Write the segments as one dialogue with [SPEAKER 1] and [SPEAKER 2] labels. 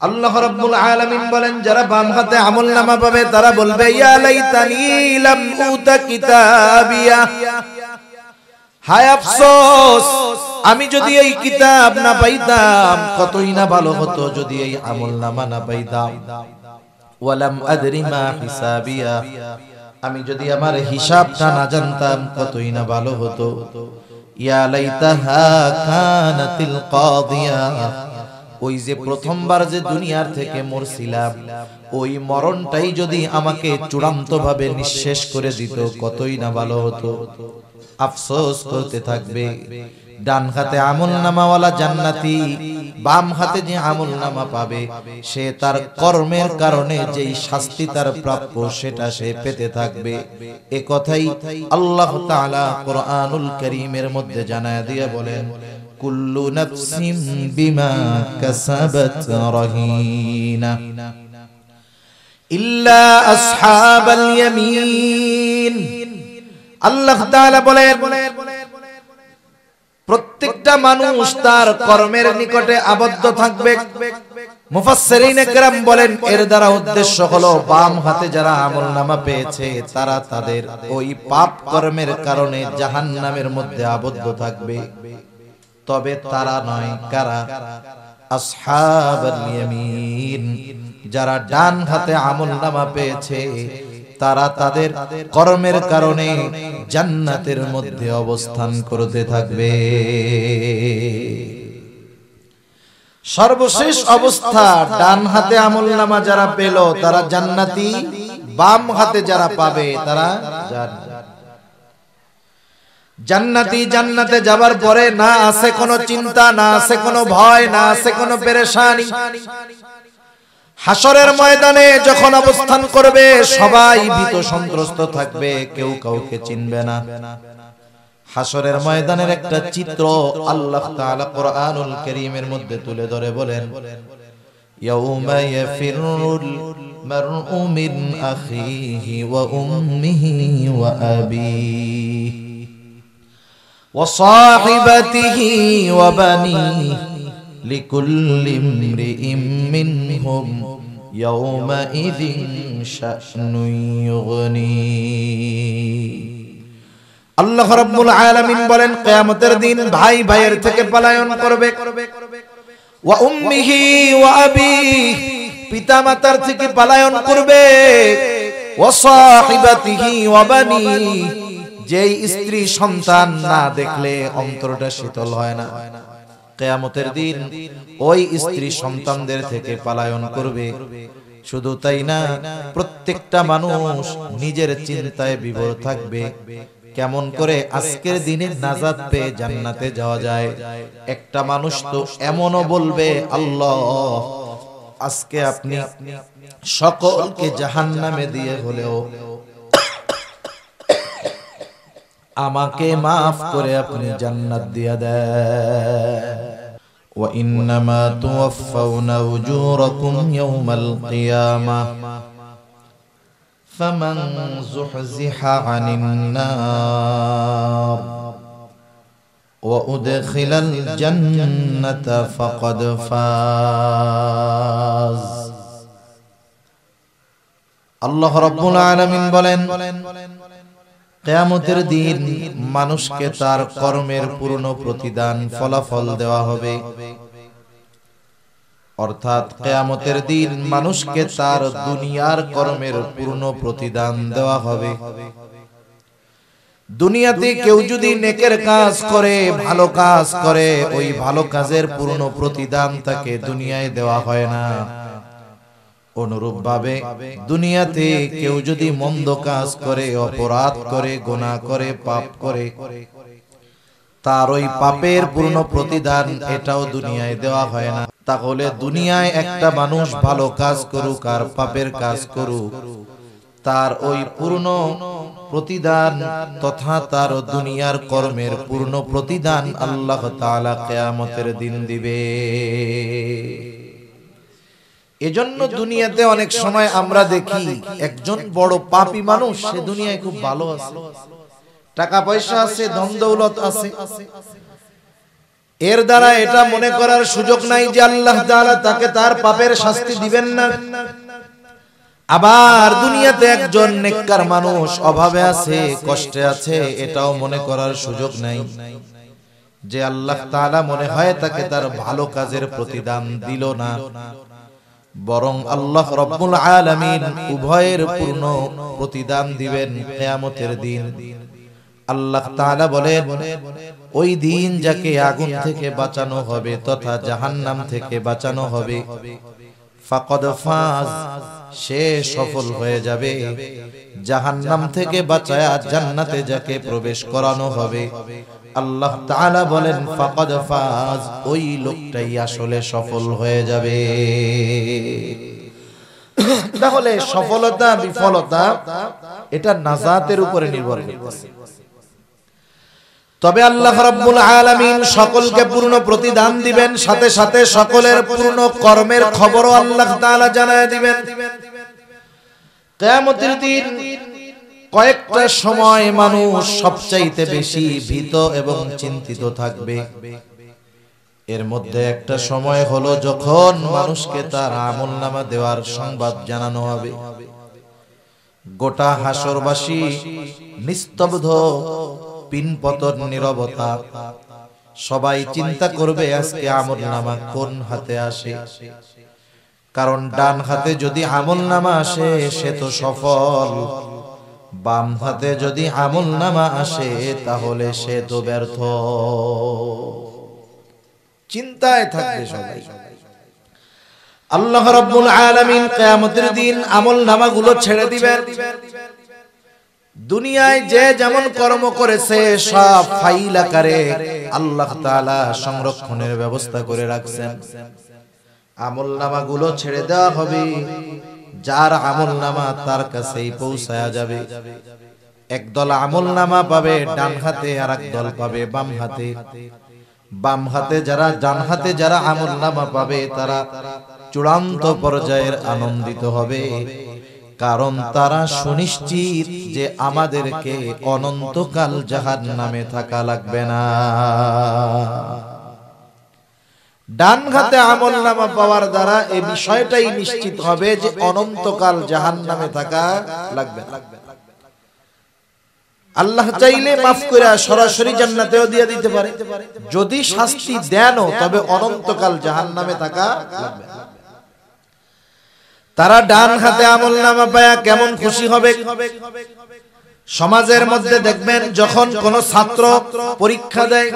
[SPEAKER 1] আল্লাহ রাব্বুল আলামিন বলেন যারা বাম হাতে আমলনামা পাবে তারা বলবে ইয়া লাইতানি লাম উতা কিতাবিয়া, হায় আফসোস আমি যদি এই কিতাব না পাইতাম, কতই না ভালো হতো যদি এই আমলনামা না পাইতাম। ওয়ালাম আদরি মা হিসাবিয়া, আমি যদি আমার হিসাবটা না জানতাম কতই না ভালো হতো। ইয়া লাইতাহা কানাতিল কাদিয়া, ওই যে প্রথমবার যে দুনিয়ার থেকে মরছিলাম ওই মরণটাই যদি আমাকে চূড়ান্ত ভাবে নিঃশেষ করে দিত কতই না ভালো হতো। আফসোস করতে থাকবে। ডান হাতে আমলনামাওয়ালা জান্নাতি, বাম হাতে যে আমলনামা পাবে সে তার কর্মের কারণে যেই শাস্তি তার প্রাপ্য সেটা সে পেতে থাকবে। এ কথাই আল্লাহ তাআলা কুরআনুল কারীমের মধ্যে জানায় দিয়ে বলেন কুল্লু নাফসিন বিমা কাসাবাত রাহিনা ইল্লা আসহাবাল ইয়ামিন। আল্লাহ তাআলা বলেন প্রত্যেকটা মানুষ তার কর্মের নিকটে আবদ্ধ থাকবে। মুফাসসিরিনে কেরাম বলেন এর দ্বারা উদ্দেশ্য হলো বাম হাতে যারা আমলনামা পেয়েছে তারা তাদের ওই পাপ কর্মের কারণে জাহান্নামের মধ্যে আবদ্ধ থাকবে। তবে তারা নয়, কারা? আসহাবুল ইয়ামিন, যারা ডান হাতে আমলনামা পেয়েছে তারা তাদের কর্মের কারণে জান্নাতের মধ্যে অবস্থান করতে থাকবে। সর্বশেষ অবস্থা ডান হাতে আমলনামা যারা পেল তারা জান্নাতি, বাম হাতে যারা পাবে তারা জান্নাতি। জান্নাতে যাবার পরে না আছে কোনো চিন্তা, না আছে কোনো ভয়, না আছে কোনো পেরেশানি। হাসরের ময়দানে যখন অবস্থান করবে সবাই ভীত সন্ত্রস্ত থাকবে, কেউ কাউকে চিনবে না। হাসরের ময়দানের একটা চিত্র আল্লাহ তাআলা কুরআনুল কারীমের মধ্যে তুলে ধরে বলেন ইয়াউমা ইয়াফিরুল মারউ মিন আখিহি ওয়া উম্মিহি ওয়া আবিহি ওয়া সাহিবাতিহি ওয়া বানিহি লিকুল্লি ইমরিইম মিনহুম ইয়াউমাইযিন শা'নুন ইউগনি। আল্লাহ রাব্বুল আলামিন বলেন কিয়ামতের দিন ভাই ভাইয়ের থেকে পলায়ন করবে। ওয়া উম্মিহি ওয়া আবিহি, পিতা মাতার থেকে পলায়ন করবে। ওয়া সাহিবাতিহি ওয়া বানিহি, যেই স্ত্রী সন্তান না দেখলে অন্তরটা শীতল হয় না, কিয়ামতের দিন ওই স্ত্রী সন্তানদের থেকে পলায়ন করবে। শুধু তাই না, প্রত্যেকটা মানুষ নিজের চিন্তায় বিভোর থাকবে কেমন করে আজকের দিনে নাজাত পেয়ে জান্নাতে যাওয়া যায়। একটা মানুষ তো এমনও বলবে আল্লাহ আজকে আপনি সকলকে জাহান্নামে দিয়ে হলেও আমাকে মাফ করে আপনি জান্নাত দিয়ে দেন। ওয়া ইন্নামা তুওয়াফাউনা উজুরাকুম ইয়াওমাল কিয়ামাহ ফামান যুহজিহা আনিন নার ওয়া উদখিলাল জান্নাতা ফাকাদ ফাজ। আল্লাহ রাব্বুল আলামিন বলেন কিয়ামতের দিন মানুষকে তার কর্মের পূর্ণ প্রতিদান ফলাফল দেওয়া হবে। অর্থাৎ কিয়ামতের দিন মানুষকে তার দুনিয়ার কর্মের পূর্ণ প্রতিদান দেওয়া হবে। দুনিয়াতে কেউ যদি নেকের কাজ করে, ভালো কাজ করে, ওই ভালো কাজের পূর্ণ প্রতিদান তাকে দুনিয়ায় দেওয়া হয় না। অনুরূপভাবে দুনিয়াতে কেউ যদি মন্দ কাজ করে, অপরাধ করে, গুনাহ করে, পাপ করে, তার ওই পাপের পূর্ণ প্রতিদান এটাও দুনিয়ায় দেওয়া হয় না। তাহলে দুনিয়ায় একটা মানুষ ভালো কাজ করুক আর পাপের কাজ করুক, তার ওই পূর্ণ প্রতিদান তথা তার দুনিয়ার কর্মের পূর্ণ প্রতিদান আল্লাহ তাআলা কিয়ামতের দিন দিবে। এজন্য দুনিয়াতে অনেক সময় আমরা দেখি একজন বড় পাপী মানুষ, সে দুনিয়ায় খুব ভালো আছে, টাকা পয়সা আছে, ধন দৌলত আছে, এর দ্বারা এটা মনে করার সুযোগ নাই যে আল্লাহ তাআলা তাকে তার পাপের শাস্তি দিবেন না। আবার দুনিয়াতে একজন নেককার মানুষ অভাবে আছে, কষ্টে আছে, এটাও মনে করার সুযোগ নাই যে আল্লাহ তাআলা মনে হয় তাকে তার ভালো কাজের প্রতিদান দিল না, বরং আল্লাহ রব্বুল আলামিন উভয়ের পূর্ণ প্রতিদান দিবেন কিয়ামতের দিন। আল্লাহ তাআলা বলেন, ওই দিন যাকে আগুন থেকে বাঁচানো হবে তথা জাহান্নাম থেকে বাঁচানো হবে, ফাকাদ ফাজ, সে সফল হয়ে যাবে। জাহান্নাম থেকে বাঁচায়া জান্নাতে যাকে প্রবেশ করানো হবে, আল্লাহ তাআলা বলেন ফাকাদ ফাজ, ওই লোকটাই আসলে সফল হয়ে যাবে। তাহলে সফলতা বিফলতা এটা নাজাতের উপরে নির্ভর করছে। তবে আল্লাহ রাব্বুল আলামিন সকলকে পূর্ণ প্রতিদান দিবেন, সাথে সাথে সকলের পূর্ণ কর্মের খবরও আল্লাহ তাআলা জানায় দিবেন। কিয়ামতের দিন কয়েকটা সময় মানুষ সবচাইতে বেশি ভীত এবং চিন্তিত থাকবে। এর মধ্যে একটা সময় হলো যখন মানুষকে তার আমলনামা দেওয়ার সংবাদ জানানো হবে। গোটা হাসরবাসী নিস্তব্ধ, পিনপতন নীরবতা। সবাই চিন্তা করবে আজকে আমলনামা কোন হাতে আসে, কারণ ডান হাতে যদি আমলনামা আসে সে তো সফল, বাম হাতে যদি আমলনামা আসে তাহলে সে তো ব্যর্থ। চিন্তায় থাকবে সবাই। আল্লাহ রাব্বুল আলামিন কিয়ামতের দিন আমলনামাগুলো ছেড়ে দিবেন। দুনিয়ায় যে যেমন কর্ম করেছে সব ফাইল আকারে আল্লাহ তাআলা সংরক্ষণের ব্যবস্থা করে রাখছেন। আমলনামাগুলো ছেড়ে দেওয়া হবে, যার আমলনামা তার কাছেই পৌঁছায়া যাবে। একদল আমলনামা পাবে ডান হাতে, আর একদল পাবে বাম হাতে। বাম হাতে যারা, ডান হাতে যারা আমলনামা পাবে তারা চূড়ান্ত পর্যায়ের আনন্দিত হবে, কারণ তারা সুনিশ্চিত যে আমাদেরকে অনন্তকাল জাহান্নামে থাকা লাগবে না। ডান হাতে আমলনামা পাওয়ার দ্বারা এই বিষয়টাই নিশ্চিত হবে যে অনন্তকাল জাহান্নামে থাকা লাগবে না। আল্লাহ চাইলে মাফ করে সরাসরি জান্নাতেও দিয়ে দিতে পারে, যদি শাস্তি দেনও তবে অনন্তকাল জাহান্নামে থাকা লাগবে না। তারা ডান হাতে আমলনামা পায়া কেমন খুশি হবে। সমাজের মধ্যে দেখবেন যখন কোন ছাত্র পরীক্ষা দেয়,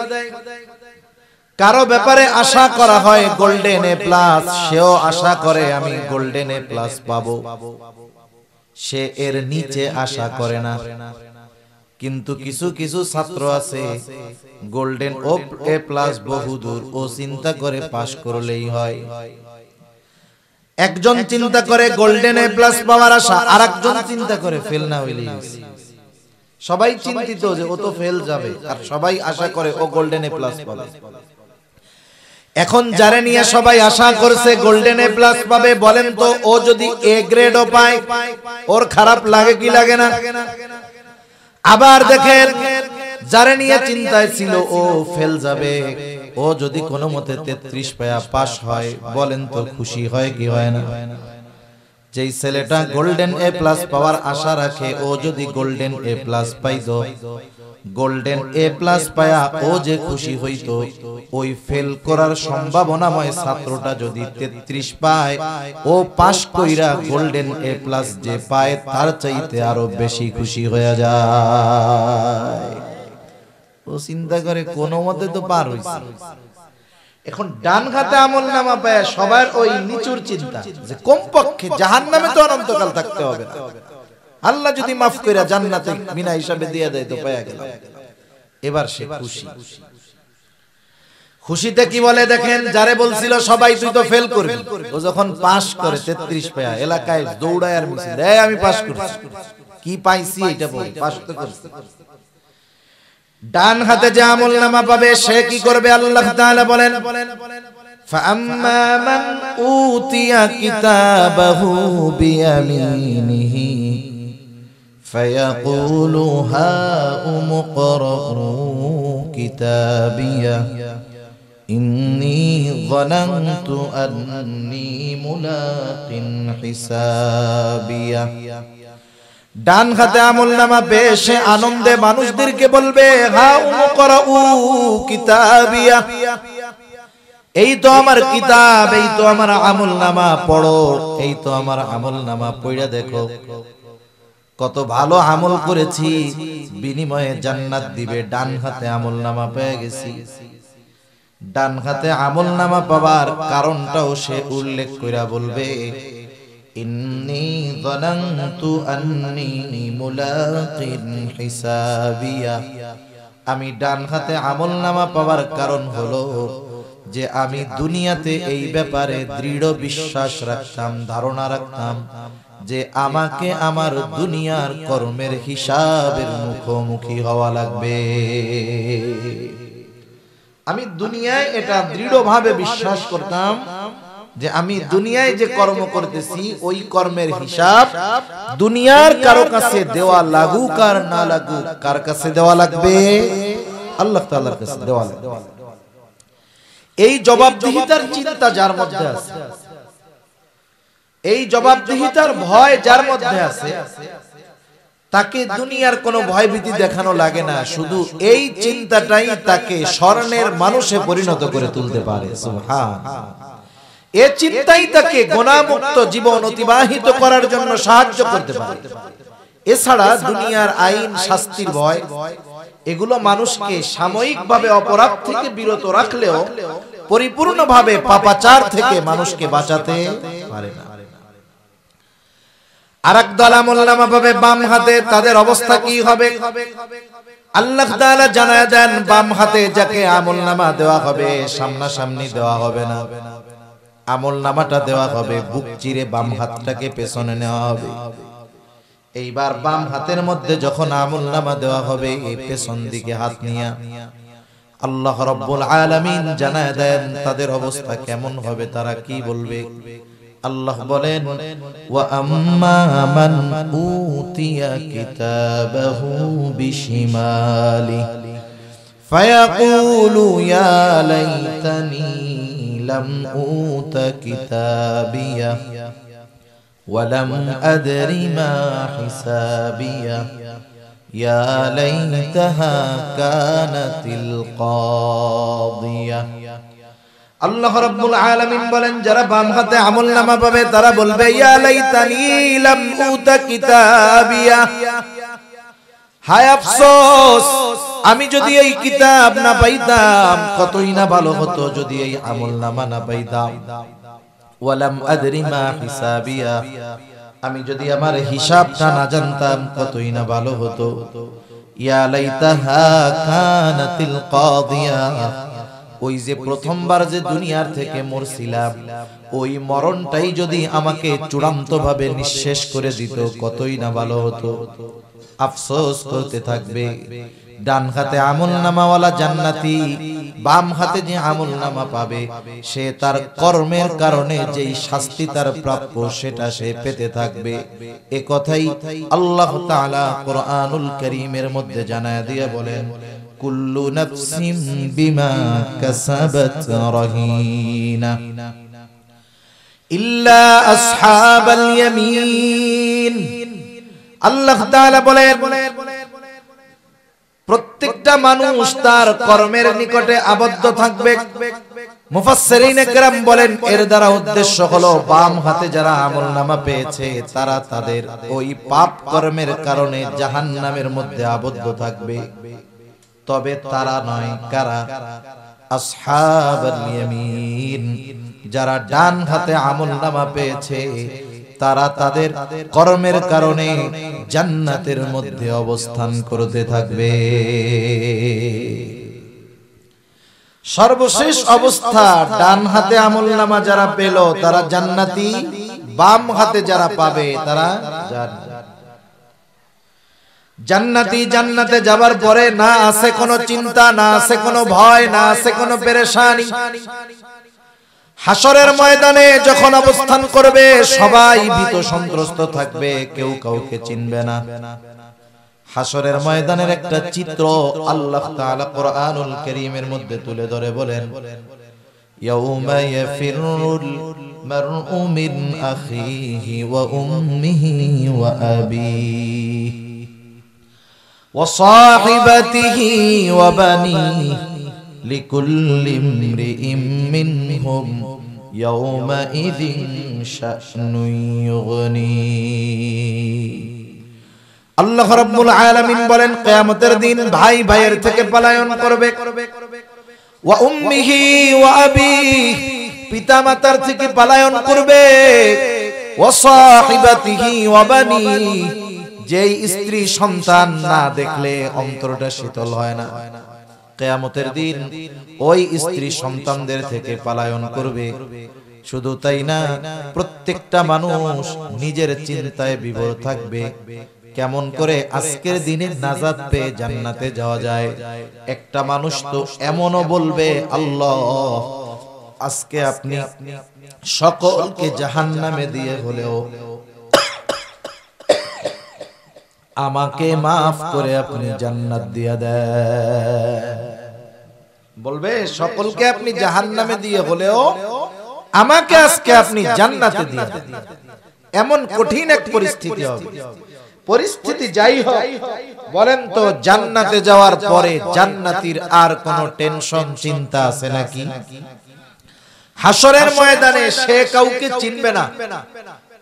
[SPEAKER 1] কারো ব্যাপারে আশা করা হয় গোল্ডেন এ প্লাস, সেও আশা করে আমি গোল্ডেন এ প্লাস পাবো, সে এর নিচে আশা করে না। কিন্তু কিছু কিছু ছাত্র আছে গোল্ডেন এ প্লাস বহুদূর, ও চিন্তা করে পাশ করলেই হয়। একজন চিন্তা করে গোল্ডেন এ প্লাস পাওয়ার আশা, আর একজন চিন্তা করে ফেল না হইলেই। সবাই চিন্তিত যে ও তো ফেল যাবে, আর সবাই আশা করে ও গোল্ডেন এ প্লাস পাবে। এখন যারে নিয়ে সবাই আশা করছে গোল্ডেন এ প্লাস পাবে, বলেন তো ও যদি এ গ্রেডও পায় ওর খারাপ লাগে কি লাগে না? আবার দেখেন যারে নিয়ে চিন্তায় ছিল ও ফেল যাবে, ও যদি কোনো মতে 33 পায়া পাস হয়, বলেন তো খুশি হয় কি হয় না? যেই ছেলেটা গোল্ডেন এ প্লাস পাওয়ার আশা রাখে, ও যদি গোল্ডেন এ প্লাস পাইতো, গোল্ডেন এ প্লাস পায়া ও যে খুশি হইতো, ওই ফেল করার সম্ভাবনাময় ছাত্রটা যদি 33 পায়, ও পাস কইরা গোল্ডেন এ প্লাস যে পায় তার চাইতে আরো বেশি খুশি হয়ে যায়। ও চিন্তা করে কোনো মতে তো পার হইছে। এখন ডান হাতে আমলনামা পায় সবার ওই নিচুর চিন্তা যে কমপক্ষে জাহান্নামে তো অনন্তকাল থাকতে হবে না, আল্লাহ যদি মাফ কইরা জান্নাতে বিনা হিসাবে দিয়ে দেয় তো পায়া গেল। এবার সে খুশি। খুশিতে কি বলে দেখেন, যারে বলছিল সবাই তুই তো ফেল করবি, ও যখন পাস করে 33 পায়া এলাকায় দৌড়ায় আর মিছিল দেয় আমি পাস করছি, কি পাইছি এটা বল, পাস তো করছি। ডান হাতে যে আমলনামা পাবে সে কি করবে? আল্লাহ তাআলা বলেন ফাআম্মা মান উতিয়া কিতাবাহু বিয়ামিনিহি ফায়াকুলু হাউম ইকরাউ কিতাবিয়া ইন্নী যানানতু আন্নী মুলাকিন হিসাবিয়া। ডান হাতে আমলনামা পেয়ে সে আনন্দে মানুষদেরকে বলবে, হাউম করাউ কিতাবিয়া, এই তো আমার কিতাব, এই তো আমার আমলনামা, পড়ো, এই তো আমার আমলনামা, পড়া দেখো কত ভালো আমল করেছি, বিনিময়ে জান্নাত দিবে। ডান হাতে আমলনামা পেয়ে গেছি। ডান হাতে আমলনামা পাবার কারণটাও সে উল্লেখ কইরা বলবে, ইন্নী যানানতু আন্নী মুলাকিন হিসাবিয়া, আমি ডান হাতে আমলনামা পাবার কারণ হলো যে আমি দুনিয়াতে এই ব্যাপারে দৃঢ় বিশ্বাস রাখতাম, ধারণা রাখতাম যে আমাকে আমার দুনিয়ার কর্মের হিসাবের মুখোমুখি হওয়া লাগবে। আমি দুনিয়ায় এটা দৃঢ়ভাবে বিশ্বাস করতাম যে আমি দুনিয়ায় যে কর্ম করতেছি ওই কর্মের হিসাব দুনিয়ার কারো কাছে দেওয়া লাগুক আর না লাগুক, কার কাছে দেওয়া লাগবে? আল্লাহ তাআলার কাছে দেওয়া লাগবে। এই জবাবদিহিতার চিন্তা যার মধ্যে আছে, এই জবাবদিহিতার ভয় যার মধ্যে আছে, তাকে দুনিয়ার কোনো ভয়ভীতি দেখানো লাগে না। শুধু এই চিন্তাটাই তাকে স্বর্ণের মানুষে পরিণত করে তুলতে পারে। সুবহানাল্লাহ। এই চিন্তাই তাকে গুনাহমুক্ত জীবন অতিবাহিত করার জন্য সাহায্য করতে পারে। এছাড়া দুনিয়ার আইন, শাস্তির ভয়, এগুলো মানুষকে সাময়িকভাবে অপরাধ থেকে বিরত রাখলেও পরিপূর্ণভাবে পাপাচার থেকে মানুষকে বাঁচাতে পারে না। আরেক দল আমলনামা পাবে বাম হাতে, তাদের অবস্থা কি হবে? আল্লাহ তাআলা জানায় দেন, বাম হাতে যাকে আমলনামা দেওয়া হবে সামনাসামনি দেওয়া হবে না, আমলনামাটা দেওয়া হবে বুক চিরে, বাম হাতটাকে পেছনে নেওয়া হবে। এইবার বাম হাতের মধ্যে যখন আমলনামা দেওয়া হবে, এই পেছন দিকে হাত নিয়ে আল্লাহ রাব্বুল আলামিন জানায় দেন তাদের অবস্থা কেমন হবে, তারা কি বলবে। আল্লাহ বলেন, ওয়া আম্মা মান উতিয়া কিতাবাহু বিশিমালি ফায়াকুলু ইয়া লাইতানি লাম উতা কিতাবিয়া ওয়া লাম আদরি মা হিসাবিয়া ইয়া লাইতাহা কানাতিল কাদিয়া। আল্লাহ রাব্বুল আলামিন বলেন, যারা বাম হাতে আমলনামা পাবে তারা বলবে, ইয়া লাইতানি লাম উতা কিতাবিয়া, হায় আফসোস, আমি যদি এই কিতাব না পাইতাম কতই না ভালো হতো, যদি এই আমলনামা না পাইতাম। ওয়া লাম আদরি মা হিসাবিয়া, আমি যদি আমার হিসাবটা না জানতাম কতই না ভালো হতো। ইয়া লাইতাহা কানাতিল কাদিয়া, ওই যে প্রথমবার যে দুনিয়ার থেকে মরছিলাম, ওই মরণটাই যদি আমাকে চূড়ান্ত ভাবে নিঃশেষ করে দিত কতই না ভালো হতো। আফসোস করতে থাকবে। ডান হাতে আমলনামাওয়ালা জান্নাতি, বাম হাতে যে আমলনামা পাবে সে তার কর্মের কারণে যেই শাস্তি তার প্রাপ্য সেটা সে পেতে থাকবে। এ কথাই আল্লাহ তাআলা কুরআনুল কারীমের মধ্যে জানায় দিয়ে বলেন, কুল্লু নাফসিন বিমা কাসাবাত রাহিনা ইল্লা আসহাবাল ইয়ামিন। আল্লাহ তাআলা বলেন, প্রত্যেকটা মানুষ তার কর্মের নিকটে আবদ্ধ থাকবে। মুফাসসিরিনে কেরাম বলেন, এর দ্বারা উদ্দেশ্য হলো বাম হাতে যারা আমলনামা পেয়েছে তারা তাদের ওই পাপ কর্মের কারণে জাহান্নামের মধ্যে আবদ্ধ থাকবে। তবে তারা নয়, কারা? আসহাবুল ইয়ামিন, যারা ডান হাতে আমলনামা পেয়েছে তারা তাদের কর্মের কারণে জান্নাতের মধ্যে অবস্থান করতে থাকবে। সর্বশেষ অবস্থা, ডান হাতে আমলনামা যারা পেল তারা জান্নাতি, বাম হাতে যারা পাবে তারা জান্নাতি। জান্নাতে যাবার পরে না আছে কোনো চিন্তা, না আছে কোনো ভয়, না আছে কোনো পেরেশানি। হাসরের ময়দানে যখন অবস্থান করবে সবাই ভীত সন্ত্রস্ত থাকবে, কেউ কাউকে চিনবে না। হাসরের ময়দানের একটা চিত্র আল্লাহ তাআলা কুরআনুল কারীমের মধ্যে তুলে ধরে বলেন, ইয়াউমা ইয়াফিরুল মারউ মিন আখিহি ওয়া উম্মিহি ওয়া আবিহি ওয়া সাহিবাতিহি ওয়া বানিহি লিকুল্লি ইমরিইম মিনহুম ইয়াউমাইযিন শা'নুন ইউগনি। আল্লাহ রাব্বুল আলামিন বলেন কিয়ামতের দিন ভাই ভাইয়ের থেকে পলায়ন করবে, ওয়া উম্মিহি ওয়া আবিহি পিতা মাতার থেকে পলায়ন করবে, ওয়া সাহিবাতিহি ওয়া বানিহি যেই স্ত্রী সন্তান না দেখলে অন্তরটা শীতল হয় না, কিয়ামতের দিন ওই স্ত্রী সন্তানদের থেকে পলায়ন করবে। শুধু তাই না, প্রত্যেকটা মানুষ নিজের চিন্তায় বিভোর থাকবে, কেমন করে আজকের দিনে নাজাত পেয়ে জান্নাতে যাওয়া যায়। একটা মানুষ তো এমনও বলবে, আল্লাহ আজকে আপনি সকলকে জাহান্নামে দিয়ে হলেও আমাকে মাফ করে আপনি জান্নাত দিয়ে দেন। বলবে সকলকে আপনি জাহান্নামে দিয়ে হলেও আমাকে আজকে আপনি জান্নাতে দিয়ে দেন। এমন কঠিন এক পরিস্থিতি হবে। পরিস্থিতি যাই হোক, বলেন তো জান্নাতে যাওয়ার পরে জান্নাতীর আর কোনো টেনশন চিন্তা আছে নাকি? হাসরের ময়দানে সে কাউকে চিনবে না,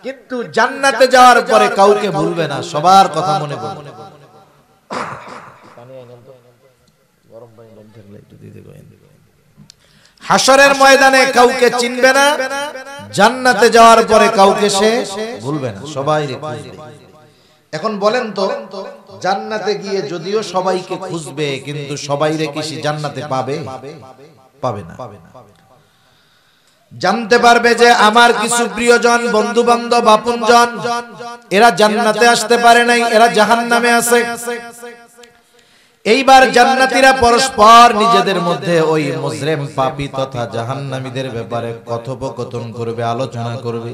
[SPEAKER 1] কিন্তু জান্নাতে যাওয়ার পরে কাউকে ভুলবে না, সবার কথা মনে পড়বে। হাসরের ময়দানে কাউকে চিনবে না, জান্নাতে যাওয়ার পরে কাউকে সে ভুলবে না, সবাই খুঁজবে। এখন বলেন তো জান্নাতে গিয়ে যদিও সবাইকে খুঁজবে, কিন্তু সবাই রে কি জান্নাতে পাবে? পাবে না। জানতে পারবে যে আমার কিছু প্রিয়জন, বন্ধু বান্ধব, আপনজন এরা জান্নাতে আসতে পারে নাই, এরা জাহান্নামে আছে। এইবার জান্নাতীরা পরস্পর নিজেদের মধ্যে ওই মুজরিম পাপী তথা জাহান্নামীদের ব্যাপারে কথোপকথন করবে, আলোচনা করবে।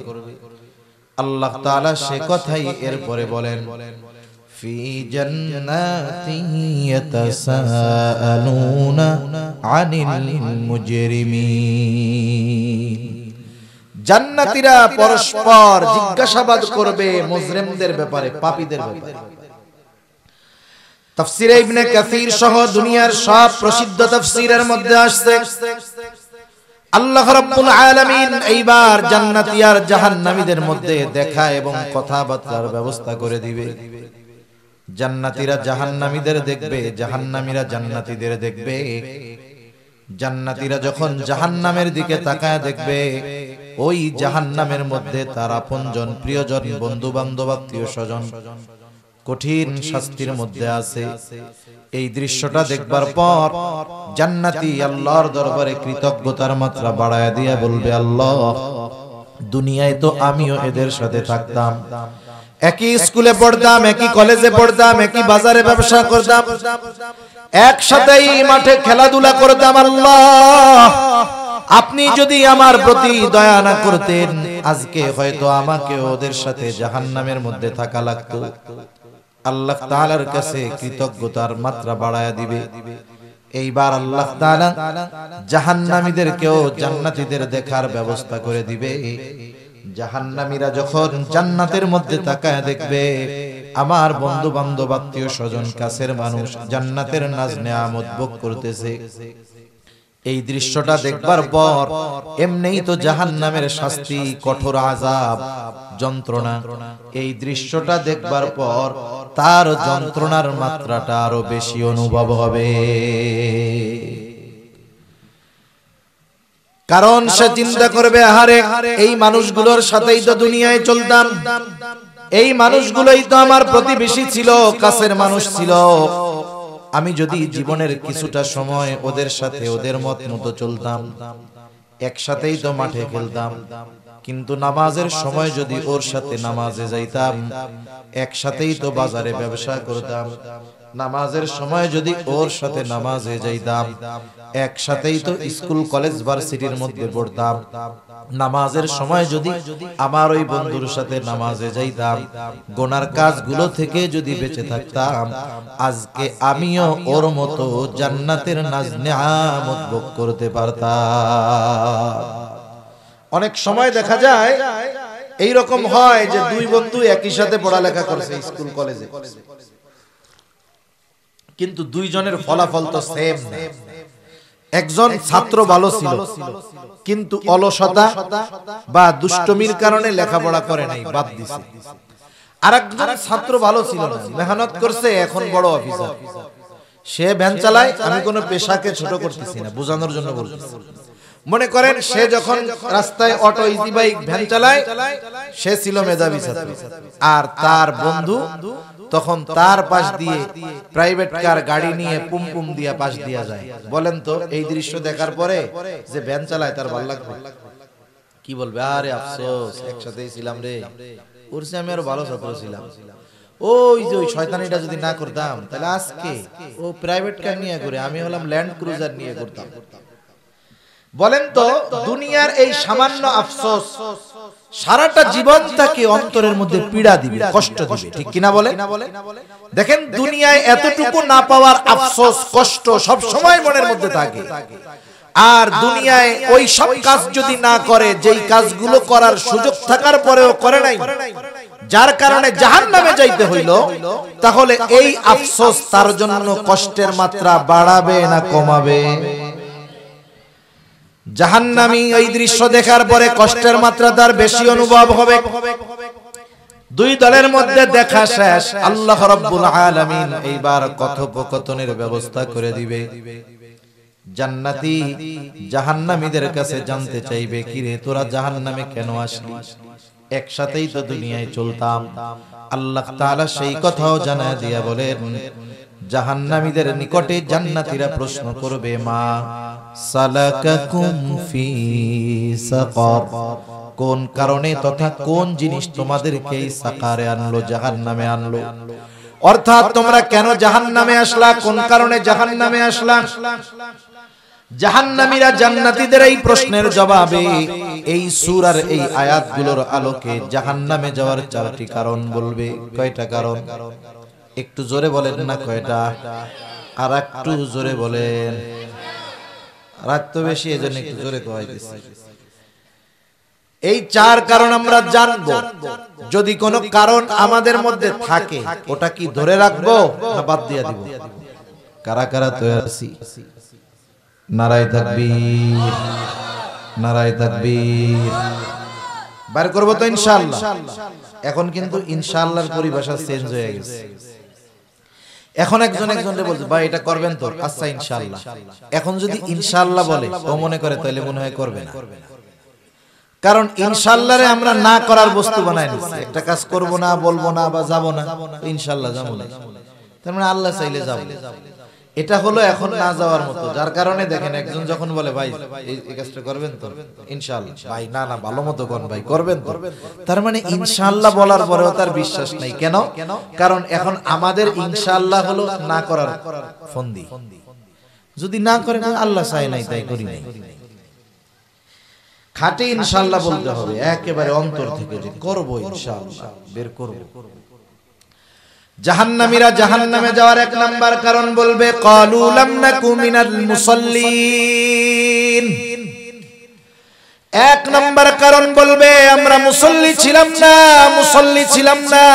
[SPEAKER 1] আল্লাহ তাআলা সে কথাই এরপরে বলেন, ফি জান্নাতিন ইয়াতাসাআলুনা আনিল মুজরিমিন। জান্নাতীরা পরস্পর জিজ্ঞাসাবাদ করবে মুজরিমদের ব্যাপারে, পাপীদের ব্যাপারে। তাফসীরে ইবনে কাসীর সহ দুনিয়ার সব প্রসিদ্ধ তাফসীরের মধ্যে আসছে আল্লাহ রাব্বুল আলামিন এইবার জান্নাতি আর জাহান্নামীদের মধ্যে দেখা এবং কথাবার্তার ব্যবস্থা করে দিবে। জান্নাতীরা জাহান্নামীদের দেখবে, জাহান্নামীরা জান্নাতীদের দেখবে। জান্নাতীরা যখন জাহান্নামের দিকে তাকায় দেখবে, ওই জাহান্নামের মধ্যে তার আপনজন, প্রিয়জন, বন্ধু বান্ধব, আত্মীয় স্বজন কঠিন শাস্তির মধ্যে আছে। এই দৃশ্যটা দেখবার পর জান্নাতি আল্লাহর দরবারে কৃতজ্ঞতার মাত্রা বাড়ায় দিয়ে বলবে, আল্লাহ দুনিয়ায় তো আমিও এদের সাথে থাকতাম, একই স্কুলে পড়তাম, একই কলেজে পড়তাম, একই বাজারে ব্যবসা করতাম, একসাথেই মাঠে খেলাধুলা করতাম। আল্লাহ আপনি যদি আমার প্রতি দয়া না করতেন, আজকে হয়তো আমাকে ওদের সাথে জাহান্নামের মধ্যে থাকা লাগতো। আল্লাহ তাআলার কাছে কৃতজ্ঞতার মাত্রা বাড়ায়া দিবে। এইবার আল্লাহ তাআলা জাহান্নামীদেরকেও জান্নাতীদের দেখার ব্যবস্থা করে দিবে। জাহান্নামীরা যখন জান্নাতের মধ্যে তাকায় দেখবে, আমার বন্ধু বান্ধব, আত্মীয় স্বজন, কাছের মানুষ জান্নাতের নাজ নেয়ামত ভোগ করতেছে। এই দৃশ্যটা দেখবার পর এমনিই তো জাহান্নামের শাস্তি, কঠোর আযাব, যন্ত্রণা, এই দৃশ্যটা দেখবার পর তার যন্ত্রণার মাত্রাটা আরো বেশি অনুভব হবে। কারণ সে চিন্তা করবে, আহারে এই মানুষগুলোর সাথেই তো দুনিয়ায় চলতাম, এই মানুষগুলোই তো আমার প্রতিবেশী ছিল, কাছের মানুষ ছিল। আমি যদি জীবনের কিছুটা সময় ওদের সাথে ওদের মত মতো চলতাম, একসাথেই তো মাঠে খেলতাম, কিন্তু নামাজের সময় যদি ওর সাথে নামাজে যাইতাম, একসাথেই তো বাজারে ব্যবসা করতাম, নামাজের সময় যদি ওর সাথে নামাজে যাইতাম, একসাথেই তো স্কুল কলেজ ভার্সিটির মধ্যে পড়তাম, নামাজের সময় যদি আমার ওই বন্ধুর সাথে নামাজে যাইতাম, গুনার কাজগুলো থেকে যদি বেঁচে থাকতাম, আজকে আমিও ওর মতো জান্নাতের নাজ নেয়ামত ভোগ করতে পারতাম। অনেক সময় দেখা যায় এই রকম হয় যে দুই বন্ধু একই সাথে পড়ালেখা করছে স্কুল কলেজে, কিন্তু দুইজনের ফলাফল তো সেম না। একজন ছাত্র ভালো ছিল কিন্তু অলসতা বা দুষ্টমির কারণে লেখাপড়া করে নাই, বাদ দিছে। আরেকজন ছাত্র ভালো ছিল না, মেহনত করছে, এখন বড় অফিসার। সে ভ্যান চালায়, আমি কোনো পেশাকে ছোট করতেছি না, বোঝানোর জন্য বলতেছি। মনে করেন সে যখন রাস্তায় অটো, ইজি বাইক, ভ্যান চালায়, সে ছিল মেধাবী ছাত্র, আর তার বন্ধু তখন তার পাশ দিয়ে প্রাইভেট কার গাড়ি নিয়ে পুম দিয়া পাশ দিয়া যায়। বলেন তো এই দৃশ্য দেখার পরে যে ভ্যান চালায় তার ভালো লাগবে? কি বলবে? আরে আফসোস, একসাথেই ছিলাম রে, ওর চেয়ে আমি আরো ভালো ছাত্র ছিলাম। ওই যে ওই শয়তানিটা যদি না করতাম, তাহলে আজকে ও প্রাইভেট কার নিয়ে ঘুরে, আমি হলাম ল্যান্ড ক্রুজার নিয়ে ঘুরতাম। বলেন তো দুনিয়ার এই সামান্য আফসোস সারাটা জীবন তাকে অন্তরের মধ্যে পীড়া দিবে, কষ্ট দিবে, ঠিক কিনা বলে? দেখেন দুনিয়ায় এতটুকু না পাওয়ার আফসোস, কষ্ট সব সময় মনের মধ্যে থাকে। আর দুনিয়ায় ওই সব কাজ যদি না করে, যেই কাজগুলো করার সুযোগ থাকার পরেও করে নাই, যার কারণে জাহান্নামে যাইতে হইল, তাহলে এই আফসোস তার জন্য কষ্টের মাত্রা বাড়াবে না কমাবে? জাহান্নামী এই দৃশ্য দেখার পরে কষ্টের মাত্রা তার বেশি অনুভব হবে। দুই দলের মধ্যে দেখা শেষ, আল্লাহ রাব্বুল আলামিন এইবার কথোপকথনের ব্যবস্থা করে দিবে। জান্নাতি জাহান্নামীদের কাছে জানতে চাইবে, কিরে তোরা জাহান্নামে কেন আসলি? একসাথেই তো দুনিয়ায় চলতাম। আল্লাহ তাআলা সেই কথাও জানায় দিয়া বলেন, জাহান্নামীদের নিকটে জান্নাতীরা প্রশ্ন করবে, মা সালাকাকুম ফি সাকার, কোন কারণে তথা কোন জিনিস তোমাদেরকে এই সাকারে আনলো, জাহান্নামে আনলো? অর্থাৎ তোমরা কেন জাহান্নামে আসলা, কোন কারণে জাহান্নামে আসলা? জাহান্নামীরা জান্নাতীদের এই প্রশ্নের জবাবে এই সূরার এই আয়াতগুলোর আলোকে জাহান্নামে যাওয়ার চারটি কারণ বলবে। কয়টা কারণ? একটু জোরে বলেন না কয়টা? আর একটু জোরে বলেন। রাত তো বেশি, এজন্য একটু জোরে কইতেছি। এই চার কারণ আমরা জানবো। যদি কোনো কারণ আমাদের মধ্যে থাকে, ওটা কি ধরে রাখবো না বাদ দিয়ে দিব? কারা কারা তৈরি আছি? নারায়ে তাকবীর, নারায়ে তাকবীর। বার করব তো ইনশাআল্লাহ। এখন কিন্তু ইনশাআল্লাহর পরিভাষা চেঞ্জ হয়ে গেছে। এখন একজনকে বলছে, ভাই এটা করবেন তো? আচ্ছা ইনশাআল্লাহ। এখন যদি ইনশাআল্লাহ বলে, ও মনে করে তাহলে মনে হয় করবে না। কারণ ইনশাআল্লাহরে আমরা না করার বস্তু বানাই নিছি। একটা কাজ করব না, বলবো না বা যাব না, ইনশাআল্লাহ যাব না। তার মানে আল্লাহ চাইলে যাব। এটা হলো এখন না যাওয়ার মতো। যার কারণে দেখেন একজন যখন বলে, ভাই এই কাজটা করবেন তো? ইনশাআল্লাহ। ভাই না না, ভালো মতো কোন ভাই করবেন তো? তার মানে ইনশাআল্লাহ বলার পরেও তার বিশ্বাস নাই। কেন? কারণ এখন আমাদের ইনশাআল্লাহ হলো না করার ফন্দি। যদি না করে, আল্লাহ চাই নাই তাই করি নাই। খাঁটি ইনশাআল্লাহ বলতে হবে, একেবারে অন্তর থেকে যে করব ইনশাআল্লাহ, বের করব। জাহান্নামীরা জাহান্নামে যাওয়ার এক নাম্বার কারণ বলবে, ক্বালু লাম নাকু মিনাল মুসাল্লিন। এক নাম্বার কারণ বলবে, আমরা মুসল্লি ছিলাম না, মুসল্লি ছিলাম না।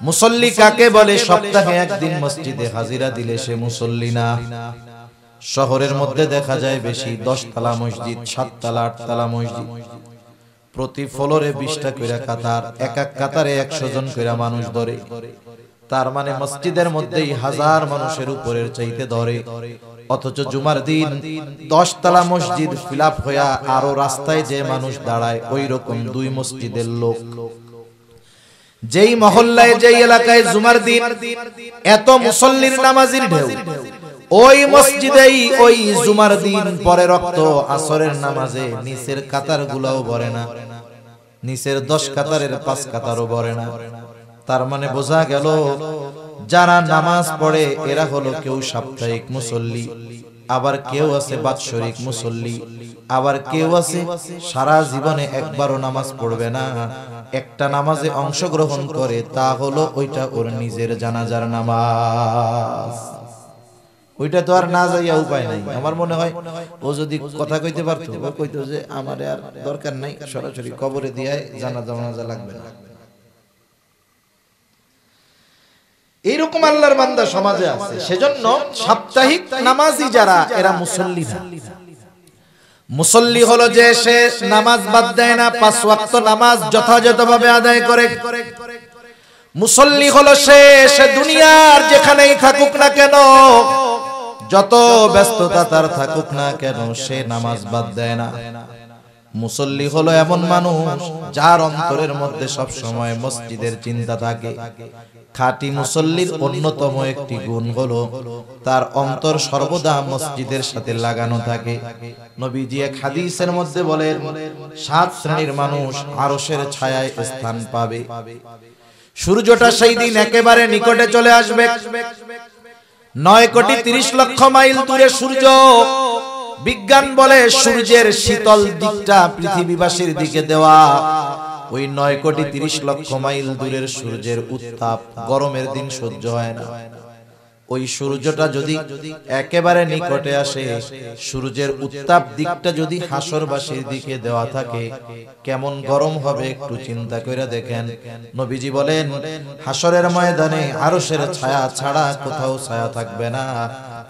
[SPEAKER 1] মুসল্লি কাকে বলে? সপ্তাহে একদিন মসজিদে হাজিরা দিলে সে মুসল্লি না। শহরের মধ্যে দেখা যায় বেশি 10 তলা মসজিদ, 7 তলা 8 তলা মসজিদ, প্রতি ফ্লোরে 20টা কইরা কাতার, এক এক কাতারে 100 জন কইরা মানুষ ধরে। তার মানে মসজিদের মধ্যেই 1000 মানুষের উপরের চাইতে ধরে। অথচ জুমার দিন 10 তলা মসজিদ ফিলাপ হইয়া আরো রাস্তায় যে মানুষ দাঁড়ায়, ওই রকম 2 মসজিদের লোক। যেই মহল্লায়, যেই এলাকায় জুমার দিন এত মুসল্লির নামাজির ঢেউ, ওই মসজিদেই ওই জুমার দিন পরে রক্ত আসরের নামাজে নিচের কাতার গুলাও ভরে না, নিচের 10 কাতারের 5 কাতারও ভরে না। তার মানে বোঝা গেল যারা নামাজ পড়ে এরা হলো কেউ সাপ্তাহিক মুসল্লি, আবার কেউ আছে বাৎসরিক মুসল্লি, আবার কেউ আছে সারা জীবনে একবারও নামাজ পড়বে না, একটা নামাজে অংশগ্রহণ করে, তা হলো ওইটা ওর নিজের জানাজার নামাজ। ওইটা তো আর না যাইয়া উপায় নাই। আমার মনে হয় ও যদি কথা কইতে পারতো, ও কইতো যে আমার আর দরকার নাই, সরাসরি কবরে দিয়ে জানাজা লাগবে না। এইরকম আল্লাহর বান্দা সমাজে আছে। সেজন্য সাপ্তাহিক নামাজি যারা, এরা মুসল্লি না। মুসল্লি হলো যে সে নামাজ বাদ দেয় না, 5 ওয়াক্ত নামাজ যথাযথভাবে আদায় করে। মুসল্লি হলো সে দুনিয়ার যেখানেই থাকুক না কেন, যত ব্যস্ততা তার থাকুক না কেন, সে নামাজ বাদ দেয় না। মুসল্লি হলো এমন মানুষ যার অন্তরের মধ্যে সব সময় মসজিদের চিন্তা থাকে। খাঁটি মুসল্লির অন্যতম একটি গুণ হলো তার অন্তর সর্বদা মসজিদের সাথে লাগানো থাকে। নবীজি এক হাদিসের মধ্যে বলেন, 7 শ্রেণীর মানুষ আরশের ছায়ায় স্থান পাবে। সূর্যটা সেই দিন একেবারে নিকটে চলে আসবে। 9,30,00,000 মাইল দূরে সূর্য। বিজ্ঞান বলে সূর্যের শীতল দিকটা পৃথিবীবাসীর দিকে দেওয়া। ওই 9,30,00,000 মাইল দূরের সূর্যের উত্তাপ গরমের দিন সহ্য হয় না। ওই সূর্যটা যদি একেবারে নিকটে আসে, সূর্যের উত্তাপ দিকটা যদি হাসরবাসীর দিকে দেওয়া থাকে, কেমন গরম হবে একটু চিন্তা করে দেখেন। নবীজি বলেন, হাসরের ময়দানে আরশের ছায়া ছাড়া কোথাও ছায়া থাকবে না।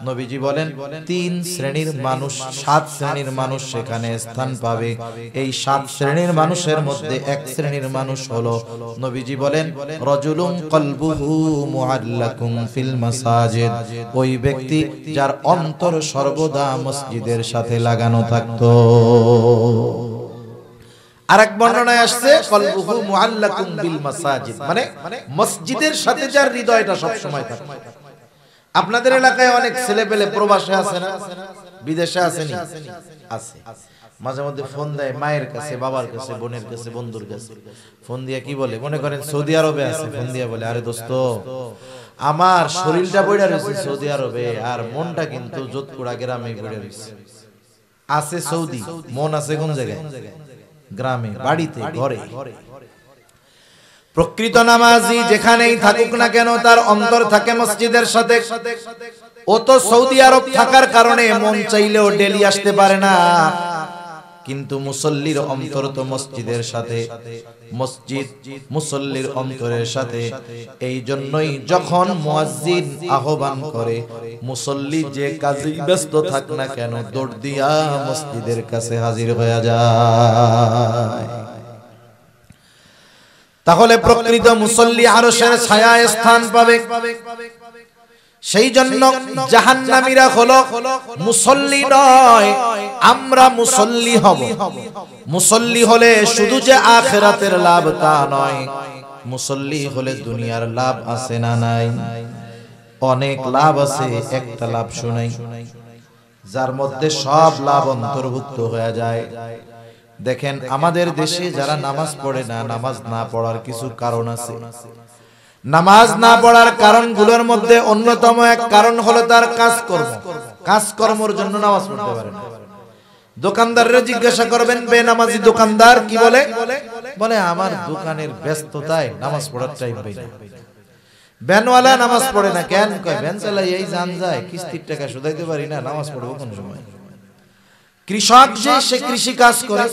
[SPEAKER 1] নবীজি বলেন 3 শ্রেণীর মানুষ, 7 শ্রেণীর মানুষ সেখানে স্থান পাবে। এই 7 শ্রেণীর মানুষের মধ্যে এক শ্রেণীর মানুষ হলো, নবীজি বলেন, রাজুলুন কলবুহু মুআল্লাকুম ফিল মাসাজিদ। ওই ব্যক্তি যার অন্তর সর্বদা মসজিদের সাথে লাগানো থাকতো। আরেক বর্ণনায় আসছে কলবুহু মুআল্লাকুম বিল মাসাজিদ, মানে মসজিদের সাথে যার হৃদয়টা সব সময় থাকে। আপনাদের এলাকায় অনেক ছেলে পেলে প্রবাসে আছে না, বিদেশে আসেনি? আছে। মাঝে মধ্যে ফোন দেয় মায়ের কাছে, বাবার কাছে, বোনের কাছে, বন্ধুর কাছে। ফোন দিয়ে কি বলে, মনে করেন সৌদি আরবে আছে, ফোন দিয়ে বলে, আরে দোস্ত, আমার শরীরটা পড়ে রয়েছে সৌদি আরবে, আর মনটা কিন্তু যোধপুরা গ্রামে পড়ে রয়েছে। আছে সৌদি, মন আছে কোন জায়গায়? গ্রামে, বাড়িতে, ঘরে। প্রকৃত নামাজি যেখানেই থাকুক না কেন, তার অন্তর থাকে মসজিদের সাথে। ও তো সৌদি আরব থাকার কারণে মন চাইলেও ডেলি আসতে পারে না, কিন্তু মুসল্লির অন্তর তো মসজিদের সাথে, মসজিদ মুসল্লির অন্তরের সাথে। এই জন্যই যখন মুয়াজ্জিন আহ্বান করে, মুসল্লি যে কাজে ব্যস্ত থাক না কেন, দৌড় দিয়া মসজিদের কাছে হাজির হয়ে যায়। তাহলে প্রকৃত মুসল্লি আরশের ছায়ায় স্থান পাবে। সেই জন্য জাহান্নামীরা হলো মুসল্লি নয়, আমরা মুসল্লি হব। মুসল্লি হলে শুধু যে আখিরাতের লাভ তা নয়, মুসল্লি হলে দুনিয়ার লাভ আছে না নাই? অনেক লাভ আছে। একটা লাভ শুনাই, যার মধ্যে সব লাভ অন্তর্ভুক্ত হয়ে যায়। দেখেন, আমাদের দেশে যারা নামাজ পড়ে না, নামাজ না পড়ার কিছু কারণ আছে। নামাজ না পড়ার কারণগুলোর মধ্যে অন্যতম এক কারণ হলো তার কাজকর্ম। কাজকর্মের জন্য নামাজ পড়তে পারে না। দোকানদাররা জিজ্ঞাসা করবেন, বেনামাজি দোকানদার কি বলে? বলে আমার দোকানের ব্যস্ততায় নামাজ পড়ার টাইম পাই না। ভ্যানওয়ালা নামাজ পড়ে না কেন? কয় ভ্যান চালাই এই জান যায়, কিস্তির টাকা শুধাইতে পারি না, নামাজ পড়বো কোন সময়? কৃষক যে সে কৃষি কাজ করে,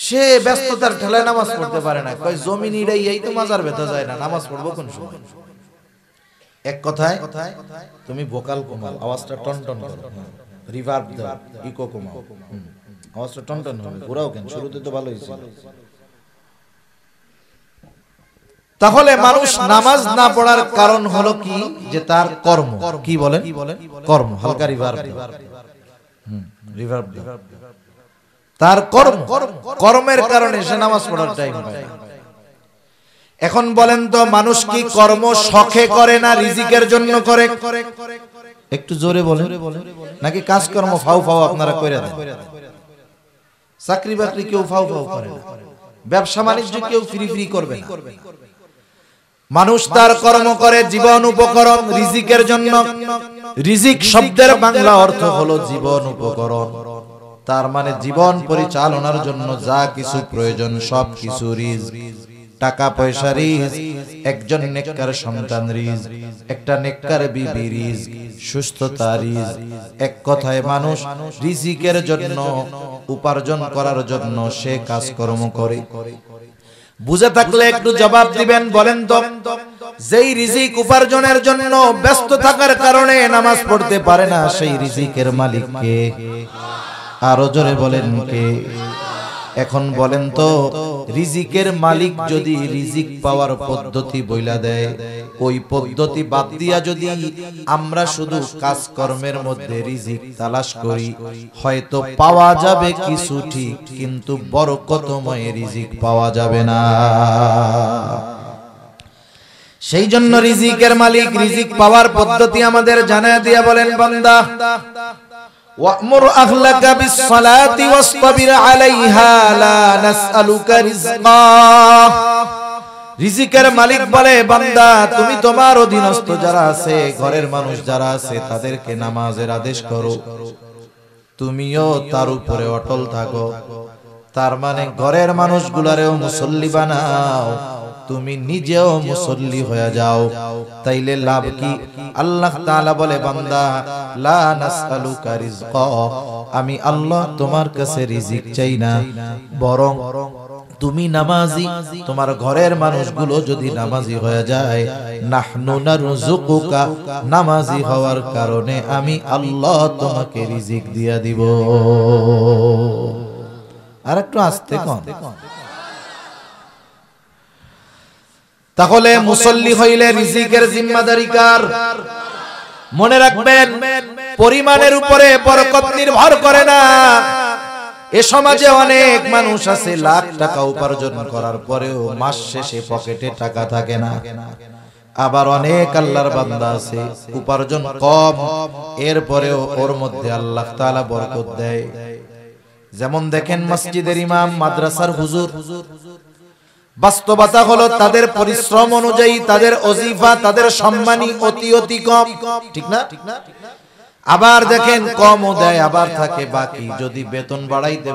[SPEAKER 1] সে ব্যস্ততার ঠেলায় নামাজ পড়তে পারে না। কয় জমি নিড়াই এই তো মাজার ভেতর যায় না, নামাজ পড়বো কোন সময়? এক কথায় তুমি ভোকাল কমাও, আওয়াজটা টনটন করো, রিভার্ব দাও, ইকো কমাও, আওয়াজটা টনটন হবে। ঘোরাও কেন? শুরুতে তো ভালোই ছিল। তাহলে মানুষ নামাজ না পড়ার কারণ হলো কি? যে তার কর্ম। কি বলেন? কর্ম। হালকা রিভার্ব, রিভার্ব দাও। তার কর্ম, কর্মের কারণে সে নামাজ পড়ার টাইম পায় না। এখন বলেন তো, মানুষ কি কর্ম শখে করে না রিজিকের জন্য করে? একটু জোরে বলেন। নাকি কাজকর্ম ফাউ ফাউ আপনারা কইরা দেন? চাকরি বাকরি কেউ ফাউ ফাউ করে না, ব্যবসা বাণিজ্য কেউ ফ্রি ফ্রি করবে না। মানুষ তার কর্ম করে জীবন উপকরণ রিজিকের জন্য। রিজিক শব্দের বাংলা অর্থ হলো জীবন উপকরণ, তার মানে জীবন পরিচালনার জন্য যা কিছু প্রয়োজন সব কিছু রিজক। টাকা পয়সা রিজক, একজন নেককার সন্তান রিজক, একটা নেককার বিবি রিজক, সুস্থতা রিজক। এক কথায় মানুষ রিজিকের জন্য, উপার্জন করার জন্য সে কাজকর্ম করে। বুঝে থাকলে একটু জবাব দিবেন, বলেন তো যেই রিজিক উপার্জনের জন্য ব্যস্ত থাকার কারণে নামাজ পড়তে পারে না, সেই রিজিকের মালিক কে? আরো জোরে বলেন কে? এখন বলেন তো রিজিকের মালিক যদি রিজিক পাওয়ার পদ্ধতি বইলা দেয়, ওই পদ্ধতি বাদ দিয়া যদি আমরা শুধু কাজকর্মের মধ্যে রিজিক তালাশ করি, হয়তো পাওয়া যাবে কিছু ঠিক, কিন্তু বরকতময় রিজিক পাওয়া যাবে না। সেই জন্য রিজিকের মালিক, রিজিক পাওয়ার পদ্ধতি আমাদের জানায় দিয়া বলেন, বান্দা ওয়া'মুর আহলাকা বিস-সালাতি ওয়াসতাবির আলাইহা লা নাসআলুকা রিজকা। রিজিকের মালিক বলে, বান্দা তুমি তোমার অধীনস্থ যারা আছে, ঘরের মানুষ যারা আছে, তাদেরকে নামাজের আদেশ করো, তুমিও তার উপরে অটল থাকো। তার মানে ঘরের মানুষগুলারেও মুসল্লি বানাও, তুমি নিজেও মুসল্লি হয়ে যাও, তাইলে লাভ কি? আল্লাহ তাআলা বলে, বান্দা লা নাসআলুকা রিজকা, আমি আল্লাহ তোমার কাছে রিজিক চাই না, বরং তুমি নামাজি, তোমার ঘরের মানুষগুলো যদি নামাজি হয়ে যায়, নাহনু নারযুকুকা, নামাজি হওয়ার কারণে আমি আল্লাহ তোমাকে রিজিক দিয়া দিব। আর একটু আস্তে কন। তাহলে মুসল্লি হইলে রিজিকের জিম্মাদারি কার? মনে রাখবেন, পরিমাণের উপরে বরকত নির্ভর করে না। এ সমাজে অনেক মানুষ আছে লাখ টাকা উপার্জন করার পরেও মাস শেষে পকেটে টাকা থাকে না। আবার অনেক আল্লাহর বান্দা আছে উপার্জন কম, এরপরেও ওর মধ্যে আল্লাহ তাআলা বরকত দেয়। যেমন দেখেন মসজিদের ইমাম, মাদ্রাসার হুজুর, বাস্তবতা হলো তাদের পরিশ্রম অনুযায়ী তাদের ওজিফা, তাদের সম্মানী অতি অতি কম, ঠিক না? আবার দেখেন কমও দেয়, আবার থাকে বাকি। যদি বেতন বাড়াইতে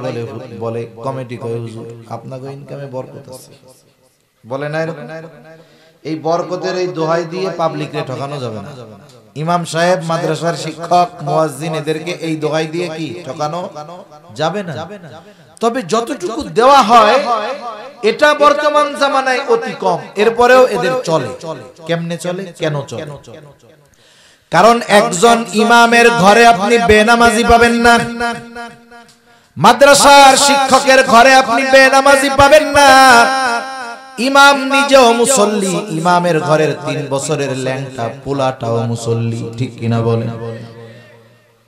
[SPEAKER 1] বলে কমিটি কয়, হুজুর আপনাদের ইনকামে বরকত আছে, বলে না এরকম? এই বরকতের এই দোহাই দিয়ে পাবলিকরে ঠকানো যাবে না। ইমাম সাহেব, মাদ্রাসার শিক্ষক, মুয়াজ্জিন, এদেরকে এই দোহাই দিয়ে কি ঠকানো যাবে না। তবে যতটুকু দেওয়া হয় এটা বর্তমান জামানায় অতি কম, এরপরেও এদের চলে। কেমনে চলে, কেন চলে? কারণ একজন ইমামের ঘরে আপনি বেনামাজি পাবেন না, মাদ্রাসার শিক্ষকের ঘরে আপনি বেনামাজি পাবেন না। ইমাম নিজেও মুসল্লি, ইমামের ঘরের 3 বছরের ল্যাংটা পোলাটাও মুসল্লি, ঠিক কিনা বলেন?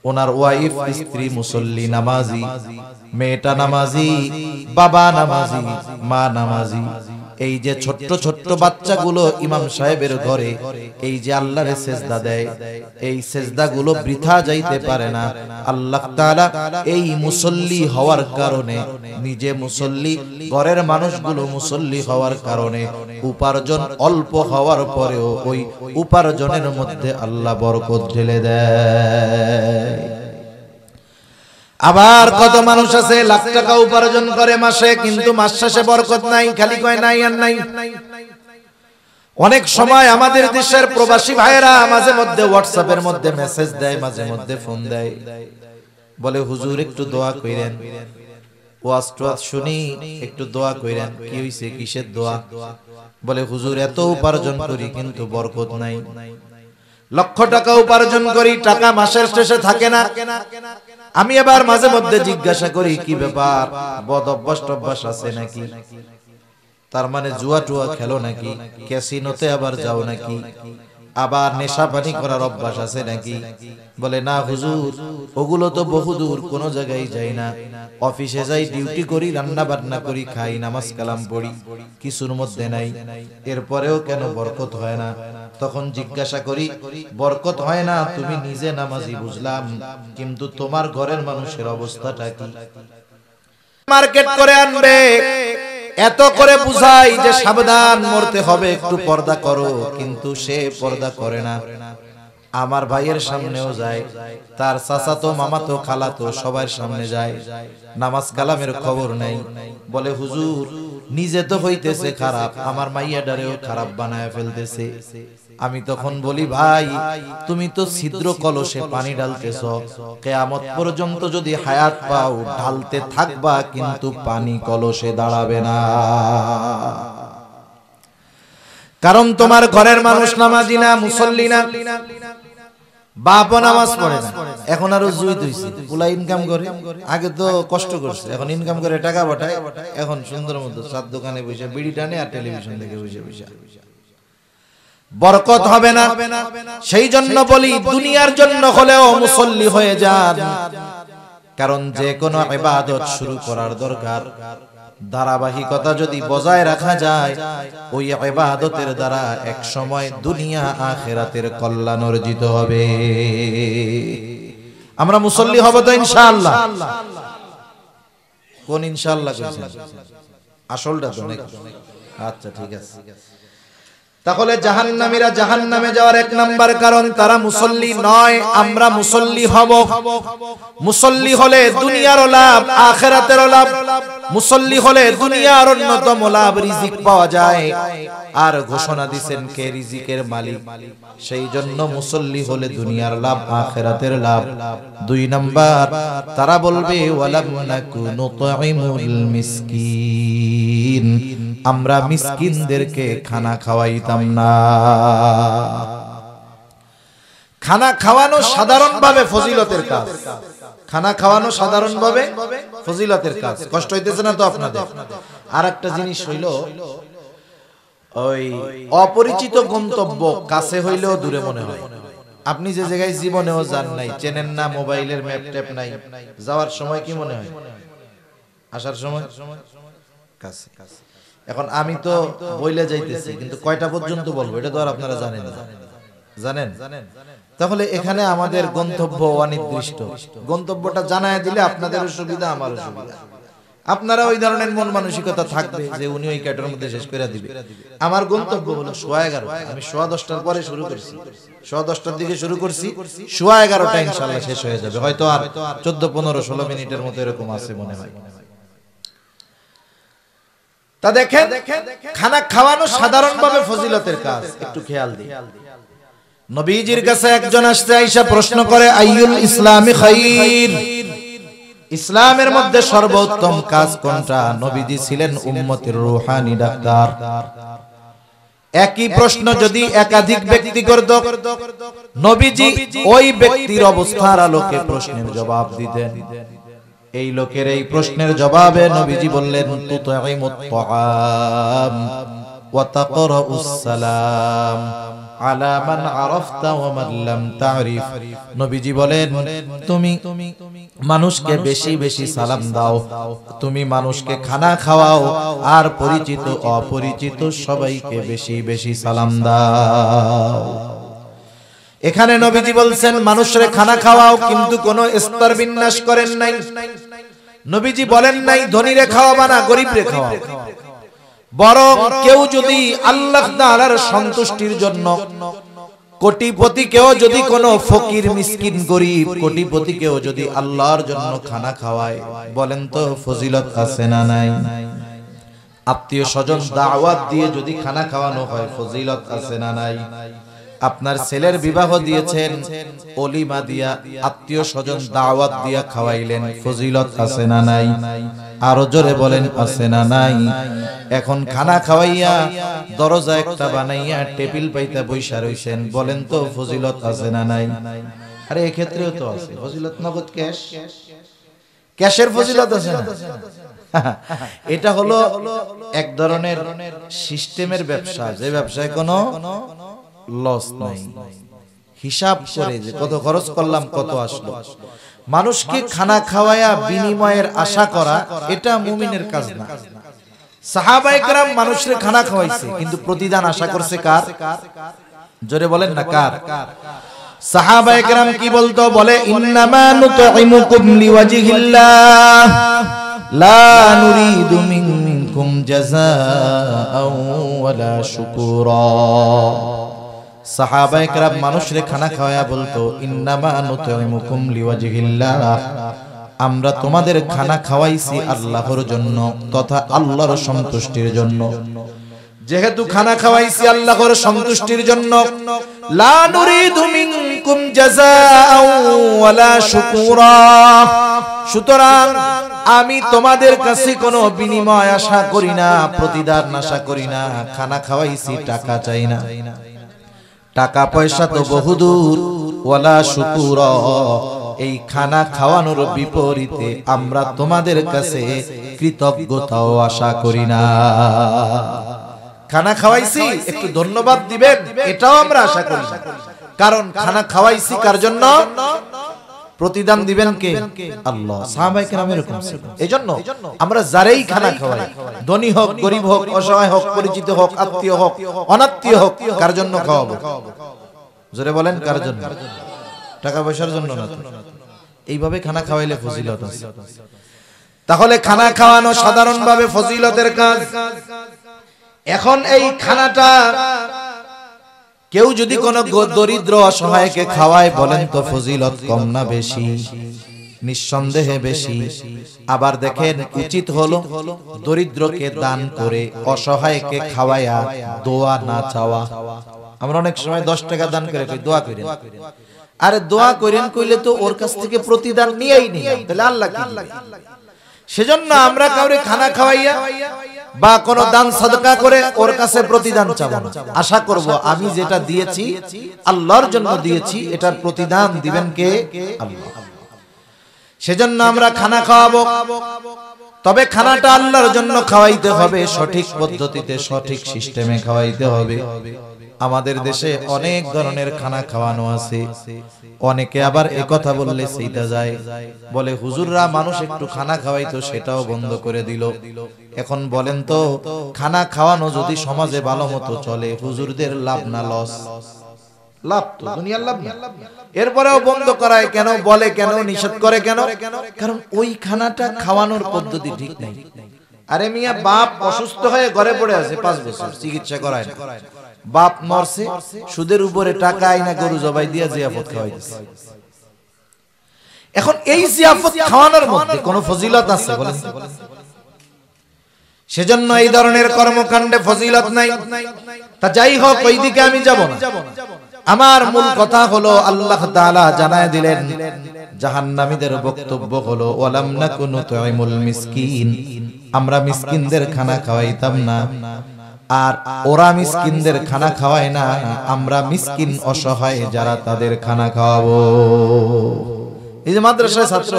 [SPEAKER 1] ওনার ওয়াইফ, স্ত্রী মুসল্লি, নামাজি, মেয়েটা নামাজি, বাবা নামাজি, মা নামাজি। এই যে ছোট্ট ছোট্ট বাচ্চাগুলো ইমাম সাহেবের ঘরে এই যে আল্লাহর সেজদা দেয়, এই সেজদাগুলো বৃথা যাইতে পারে না। আল্লাহ তাআলা এই মুসল্লি হওয়ার কারণে, নিজে মুসল্লি, ঘরের মানুষগুলো মুসল্লি হওয়ার কারণে উপার্জন অল্প হওয়ার পরেও ওই উপার্জনের মধ্যে আল্লাহ বরকত ঢেলে দেয়। আবার কত মানুষ আছে লাখ টাকা উপার্জন করে মাসে, কিন্তু মাস শেষে বরকত নাই, খালি কয় নাই আর নাই। অনেক সময় আমাদের দেশের প্রবাসী ভাইয়েরা মাঝে মধ্যে হোয়াটসঅ্যাপের মধ্যে মেসেজ দেয়, মাঝে মধ্যে ফোন দেয়, বলে হুজুর একটু দোয়া কইরেন, ওয়াজ টোয়াজ শুনি, একটু দোয়া কইরেন। কি হইছে, কিসের দোয়া? বলে হুজুর এত উপার্জন করি কিন্তু বরকত নাই, লক্ষ টাকা উপার্জন করি, টাকা মাসের শেষে থাকে না। আমি এবার মাঝে মধ্যে জিজ্ঞাসা করি কি ব্যাপার, বদ অভ্যাস টভ্যাস আছে নাকি? তার মানে জুয়া টুয়া খেলো নাকি, ক্যাসিনোতে আবার যাও নাকি, আবার নেশা পানি করার অভ্যাস আছে নাকি? বলে না হুজুর, ওগুলো তো বহুদূর, কোনো জায়গায় যাই না, অফিসে যাই, ডিউটি করি, রান্না বান্না করি, খাই, নামাজ কালাম পড়ি, কিছুর মধ্যে নাই, এরপরেও কেন বরকত হয় না? তখন জিজ্ঞাসা করি, বরকত হয় না তুমি নিজে নামাজি বুঝলাম, কিন্তু তোমার ঘরের মানুষের অবস্থাটা কি? মার্কেট করে আনবে, এত করে বুঝাই যে সাবধান, মরতে হবে, একটু পর্দা করো, কিন্তু সে পর্দা করে না। আমার ভাইয়ের সামনেও যায়, তার চাচাতো মামাতো খালাতো সবার সামনে যায়, নামাজ কালামের খবর নাই। বলে হুজুর নিজে তো হইতেছে খারাপ, আমার মাইয়াডারেও খারাপ বানায় ফেলতেছে। আমি তখন বলি ভাই তুমি তো ছিদ্র কলসে পানি ঢালতেছ, কিয়ামত পর্যন্ত যদি হায়াত পাও ঢালতে থাকবা, কিন্তু পানি কলসে দাঁড়াবে না। কারণ তোমার ঘরের মানুষ নামাজি না, মুসল্লি না, বাপ নামাজ পড়ে না, এখন আরো জুই হইছে, পুলা ইনকাম করে, আগে তো কষ্ট করছে, এখন ইনকাম করে টাকা পাঠায়, এখন সুন্দর মতো চার দোকানে বসে বিড়ি টানে আর টেলিভিশন দেখে বসে বসে, বরকত হবে না। সেই জন্য বলি দুনিয়ার জন্য হলেও মুসল্লি হয়ে যান, কারণ যে কোনো ইবাদত শুরু করার দরকার ধারাবাহিকতা যদি বজায় রাখা যায়, ওই ইবাদতের দ্বারা এক সময় দুনিয়া আখিরাতের কল্যাণ অর্জিত হবে। আমরা মুসল্লি হব তো ইনশাআল্লাহ? কোন ইনশাআল্লাহ কইছেন? আসলটা তো নাকি? আচ্ছা ঠিক আছে। তাহলে জাহান্নামীরা জাহান্নামে যাওয়ার এক নাম্বার কারণ তারা মুসল্লি নয়। আমরা মুসল্লি হব। মুসল্লি হলে দুনিয়ার লাভ, আখিরাতের লাভ। মুসল্লি হলে দুনিয়ার অন্যতম লাভ, রিজিক পাওয়া যায়। আর ঘোষণা দিবেন কে রিজিকের মালিক, সেই জন্য মুসল্লি হলে দুনিয়ার লাভ, আখিরাতের লাভ। দুই নাম্বার তারা বলবে ওয়ালাম নাকু নুতঈমুল মিসকিন, আমরা মিসকিনদেরকে খানা খাওয়াইতাম না। খানা খাওয়ানো সাধারণভাবে ফজিলতের কাজ, খানা খাওয়ানো সাধারণভাবে ফজিলতের কাজ। কষ্ট হইতেছে না তো আপনাদের? আর একটা জিনিস হইল, ওই অপরিচিত গন্তব্য কাছে হইলেও দূরে মনে হয়। আপনি যে জায়গায় জীবনেও যান নাই, চেনেন না, মোবাইলের ম্যাপ ট্যাপ নাই, যাওয়ার সময় কি মনে হয়? আসার সময় কাছে। এখন আমি তো বইলে যাইতেছি, কিন্তু কয়টা পর্যন্ত বলবো এটা তো আর আপনারা জানেন না, জানেন? তাহলে এখানে আমাদের গন্তব্য অনির্দিষ্ট। গন্তব্যটা জানায় দিলে আপনাদেরও সুবিধা, আমারও সুবিধা। আপনারা ওই ধরনের মন মানসিকতা থাকবে যে উনি ওই ক্যাটের মধ্যে শেষ করে দিবে। আমার গন্তব্য হলো 11:15, আমি 10:15 পরে শুরু করছি, 10:15 দিকে শুরু করছি, 11:15 ইনশাআল্লাহ শেষ হয়ে যাবে। হয়তো আর 14, 15, 16 মিনিটের মতো এরকম আছে মনে হয়। তা দেখেন, খানা খাওয়ানো সাধারণভাবে ফজিলতের কাজ, একটু খেয়াল দিন। নবীজির কাছে একজন আসতে আইসা প্রশ্ন করে আইয়ুল ইসলামি খাইর, ইসলামের মধ্যে সর্বোত্তম কাজ কোনটা? নবীজি ছিলেন উম্মতের রূহানি ডাক্তার। একই প্রশ্ন যদি একাধিক ব্যক্তি করত, নবীজি ওই ব্যক্তির অবস্থার আলোকে প্রশ্নের জবাব দিতেন। এই লোকের এই প্রশ্নের জবাবে নবীজি বললেন তুতঈমুত তাআম ওয়া তাকরাউস সালাম আলা মান আরাফতা ওয়া মান লাম তা'রিফ। নবীজি বলেন তুমি মানুষকে বেশি বেশি সালাম দাও, তুমি মানুষকে খানা খাওয়াও, আর পরিচিত অপরিচিত সবাইকে বেশি বেশি সালাম দাও। এখানে নবীজি বলছেন মানুষরে খানা খাওয়াও, কিন্তু কোন স্তর বিন্যাস করেন নাই। নবীজি বলেন নাই ধনীরে খাওয়াবা না গরিবরে খাওয়াও, বরং কেউ যদি আল্লাহ তাআলার সন্তুষ্টির জন্য, কোটিপতিকেও যদি কোনো ফকির মিসকিন গরিব কোটিপতিকেও যদি আল্লাহর জন্য খানা খাওয়ায়, বলেন তো ফজিলত আছে না নাই? আত্মীয় স্বজন দাওয়াত দিয়ে যদি খানা খাওয়ানো হয়, ফজিলত আছে না নাই? আপনার ছেলের বিবাহ দিয়েছেন, ওলিমা দিয়া আত্মীয় স্বজন দাওয়াত দিয়া খাওয়াইলেন, ফজিলত আছে না নাই? আরো জোরে বলেন আছে না নাই? এখন খানা খাওয়াইয়া দরজা একটা বানাইয়া টেবিল পাইতা বইসা রইছেন, বলেন তো ফজিলত আছে না নাই? আরে এই ক্ষেত্রেও তো আছে ফজিলত। নগদ ক্যাশ, ক্যাশের ফজিলত আছে না? এটা হলো এক ধরনের সিস্টেমের ব্যবসা, যে ব্যবসায় কোনো লস নাই, হিসাব করে যে কত খরচ করলাম কত আসলো। মানুষকে খানা খাওয়ায়া বিনিময়ের আশা করা, এটা মুমিনের কাজ না। সাহাবায়ে কেরাম মানুষকে খানা খাওয়াইছে, কিন্তু প্রতিদান আশা করছে কার? জোরে বলেন না কার? সাহাবায়ে কেরাম কি বলতো? বলে ইন্নামা নুতঈমুকুম লিওয়াজহিল্লাহ লা নুরিদু মিনকুম মিনকুম জাযাআও ওয়ালা শুকুরা। সাহাবায়ে কেরাম মানুষরে খানা খাওয়ায়া বলতো, ইন্নামা নুতইমুকুম লিওয়াজহিল্লাহ, আমরা তোমাদের খানা খাওয়াইছি আল্লাহর জন্য তথা আল্লাহর সন্তুষ্টির জন্য। যেহেতু খানা খাওয়াইছি আল্লাহর সন্তুষ্টির জন্য, লা নুরিদু মিনকুম জাযাআও ওয়ালা শুকুরা, সুতরাং আমি তোমাদের কাছে কোনো বিনিময় আশা করি না, প্রতিদান আশা করি না। খানা খাওয়াইছি, টাকা চাই না, টাকা পয়সা তো বহুদূর। ওয়ালা শুকুরা, এই খানা খাওয়ানোর বিপরীতে আমরা তোমাদের কাছে কৃতজ্ঞতাও আশা করি না। খানা খাওয়াইছি, একটু ধন্যবাদ দিবেন, এটাও আমরা আশা করি না। কারণ খানা খাওয়াইছি কার জন্য? প্রতিদান দিবেন কে? আল্লাহ। সাহাবায়ে কেরাম এরকম ছিল। এজন্য আমরা যারাই খানা খাওয়াই, ধনী হোক, গরীব হোক, অসহায় হোক, পরিচিত হোক, আত্মীয় হোক, অনাত্মীয় হোক, কার জন্য খাওয়াবো? জোরে বলেন, কার জন্য? টাকা পয়সার জন্য না। এইভাবে খানা খাওয়াইলে ফজিলত আছে। তাহলে খানা খাওয়ানো সাধারণভাবে ফজিলতের কাজ। এখন এই খানাটা কেউ যদি কোনো দরিদ্র অসহায়কে খাওয়ায়, বলেন তো ফজিলত কম না বেশি? নিঃসন্দেহে বেশি। আবার দেখেন, উচিত হলো দরিদ্রকে দান করে অসহায়কে খাওয়ায়া দোয়া না চাওয়া। আমরা অনেক সময় 10 টাকা দান করে কই দোয়া করেন। আরে দোয়া করেন কইলে তো ওর কাছ থেকে প্রতিদান নিয়েই নেই, তাহলে আল্লাহ কি? সেজন্য আমরা কাউরে খানা খাওয়াইয়া বা কোন দান সাদকা করে ওর কাছে প্রতিদান চাবো না। আশা করব আমি যেটা দিয়েছি আল্লাহর জন্য দিয়েছি, এটার প্রতিদান দিবেন কে? আল্লাহ। সেজন্য আমরা খানা খাওয়াবো, তবে খানাটা আল্লাহর জন্য খাওয়াইতে হবে, সঠিক পদ্ধতিতে, সঠিক সিস্টেমে খাওয়াইতে হবে। আমাদের দেশে অনেক ধরনের খানা খাওয়ানো আছে। অনেকে আবার একথা বললে সেইটা যায়, বলে হুজুররা মানুষ একটু খানা খাওয়াইতো, সেটাও বন্ধ করে দিল। এখন বলেন তো, খানা খাওয়ানো যদি সমাজে ভালো মতো চলে, হুজুরদের লাভ না লস? লাভ তো, দুনিয়ার লাভ না। এরপরেও বন্ধ করায় কেন? বলে কেন? নিষেধ করে কেন? কারণ ওই খানাটা খাওয়ানোর পদ্ধতি ঠিক নেই। আরে মিয়া, বাপ অসুস্থ হয়ে ঘরে পড়ে আছে 5 বছর, চিকিৎসা করায় না। বাপ মরছে, সুদের উপরে টাকা আইনা গরু জবাই দিয়া জিয়াফত খাওয়াইছে। এখন এই জিয়াফত খাওয়ানোর মধ্যে কোন ফজিলত আছে বলেন? সেজন্য এই ধরনের কর্মকাণ্ডে ফজিলত নাই। তা যাই হোক, ওই দিকে আমি যাব না। আমার মূল কথা হলো, আল্লাহ তাআলা জানায় দিলেন, জাহান্নামীদের বক্তব্য হলো, ওয়ালাম নাকুনু নুতইমুল মিসকিন, আমরা মিসকিনদের খানা খাওয়াইতাম না। আর ওরা মিসকিনদের খানা খাওয়ায় না, আমরা মিসকিন অসহায় যারা, তাদের খানা খাওয়াবো। এই যে মাদ্রাসায় ছাত্র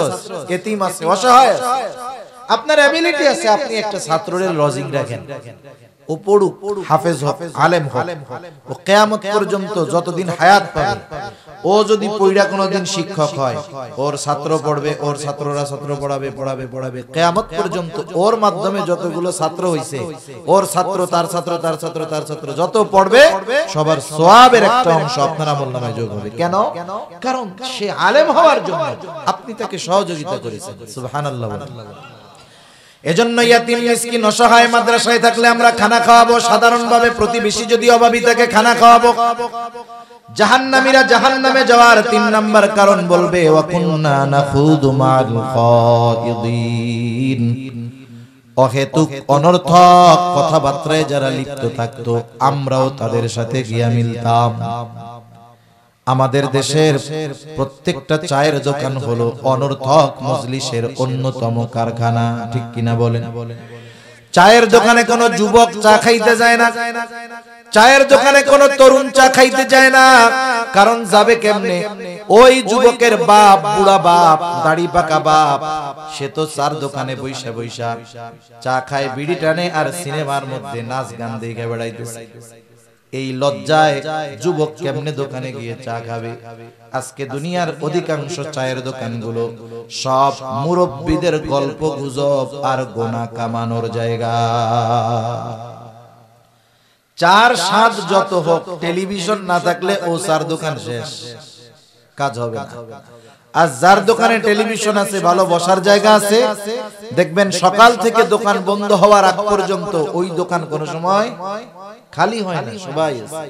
[SPEAKER 1] এতিম আছে, অসহায়, আপনার এবিলিটি আছে, আপনি একটা ছাত্রের লজিং রাখেন, ও পড়ুক, হাফেজ হোক, আলেম হোক, ও কিয়ামত পর্যন্ত যতদিন হায়াত পাবে, ও যদি পয়রা কোনদিন শিক্ষক হয়, ওর ছাত্র পড়বে, ওর ছাত্ররা ছাত্র পড়াবে, পড়াবে, পড়াবে, কিয়ামত পর্যন্ত ওর মাধ্যমে যতগুলো ছাত্র হইছে, ওর ছাত্র, তার ছাত্র, তার ছাত্র, তার ছাত্র যত পড়বে, সবার সওয়াবের একটা অংশ আপনার আমলনামায় যোগ হবে। কেন? কারণ সে আলেম হওয়ার জন্য আপনি তাকে সহযোগিতা করেছেন। সুবহানাল্লাহ। এজন্য ইয়াতিম, মিসকিন, অসহায় মাদ্রাসায় থাকলে আমরা খানা খাওয়াবো। সাধারণভাবে প্রতিবেশী যদি অভাবী থাকে, খানা খাওয়াবো। জাহান্নামীরা জাহান্নামে যাওয়ার 3 নাম্বার কারণ বলবে, ওয়া কুননা নাখুদু মা'আল খায়িদিন, অহেতুক অনর্থক কথাবার্তায় যারা লিপ্ত থাকতো, আমরাও তাদের সাথে গিয়া মিলতাম। আমাদের দেশের প্রত্যেকটা চায়ের দোকান হলো অনর্থক মজলিসের অন্যতম কারখানা, ঠিক কিনা বলেন? চায়ের দোকানে কোনো যুবক চা খাইতে যায় না, চায়ের দোকানে কোনো তরুণ চা খাইতে যায় না। কারণ যাবে কেমনে? ওই যুবকের বাপ, বুড়া বাপ, দাড়ি পাকা বাপ, সে তো চার দোকানে বৈশা বৈশা চা খায়, বিড়ি টানে, আর সিনেমার মধ্যে নাচ গান দেখে বেড়াইতেছে। এই লজ্জায় যুবক কেমনে দোকানে গিয়ে চা খাবে? আজকে দুনিয়ার অধিকাংশ চায়ের দোকানগুলো সব মুরব্বীদের গল্প গুজব আর গোনা কামানোর জায়গা। চার স্বাদ যত হোক, টেলিভিশন না থাকলে ও চার দোকান শেষ, কাজ হবে না। আর যার দোকানে টেলিভিশন আছে, ভালো বসার জায়গা আছে, দেখবেন সকাল থেকে দোকান বন্ধ হওয়ার আগ পর্যন্ত ওই দোকান কোনো সময় খালি হয় না, সবাই আছে।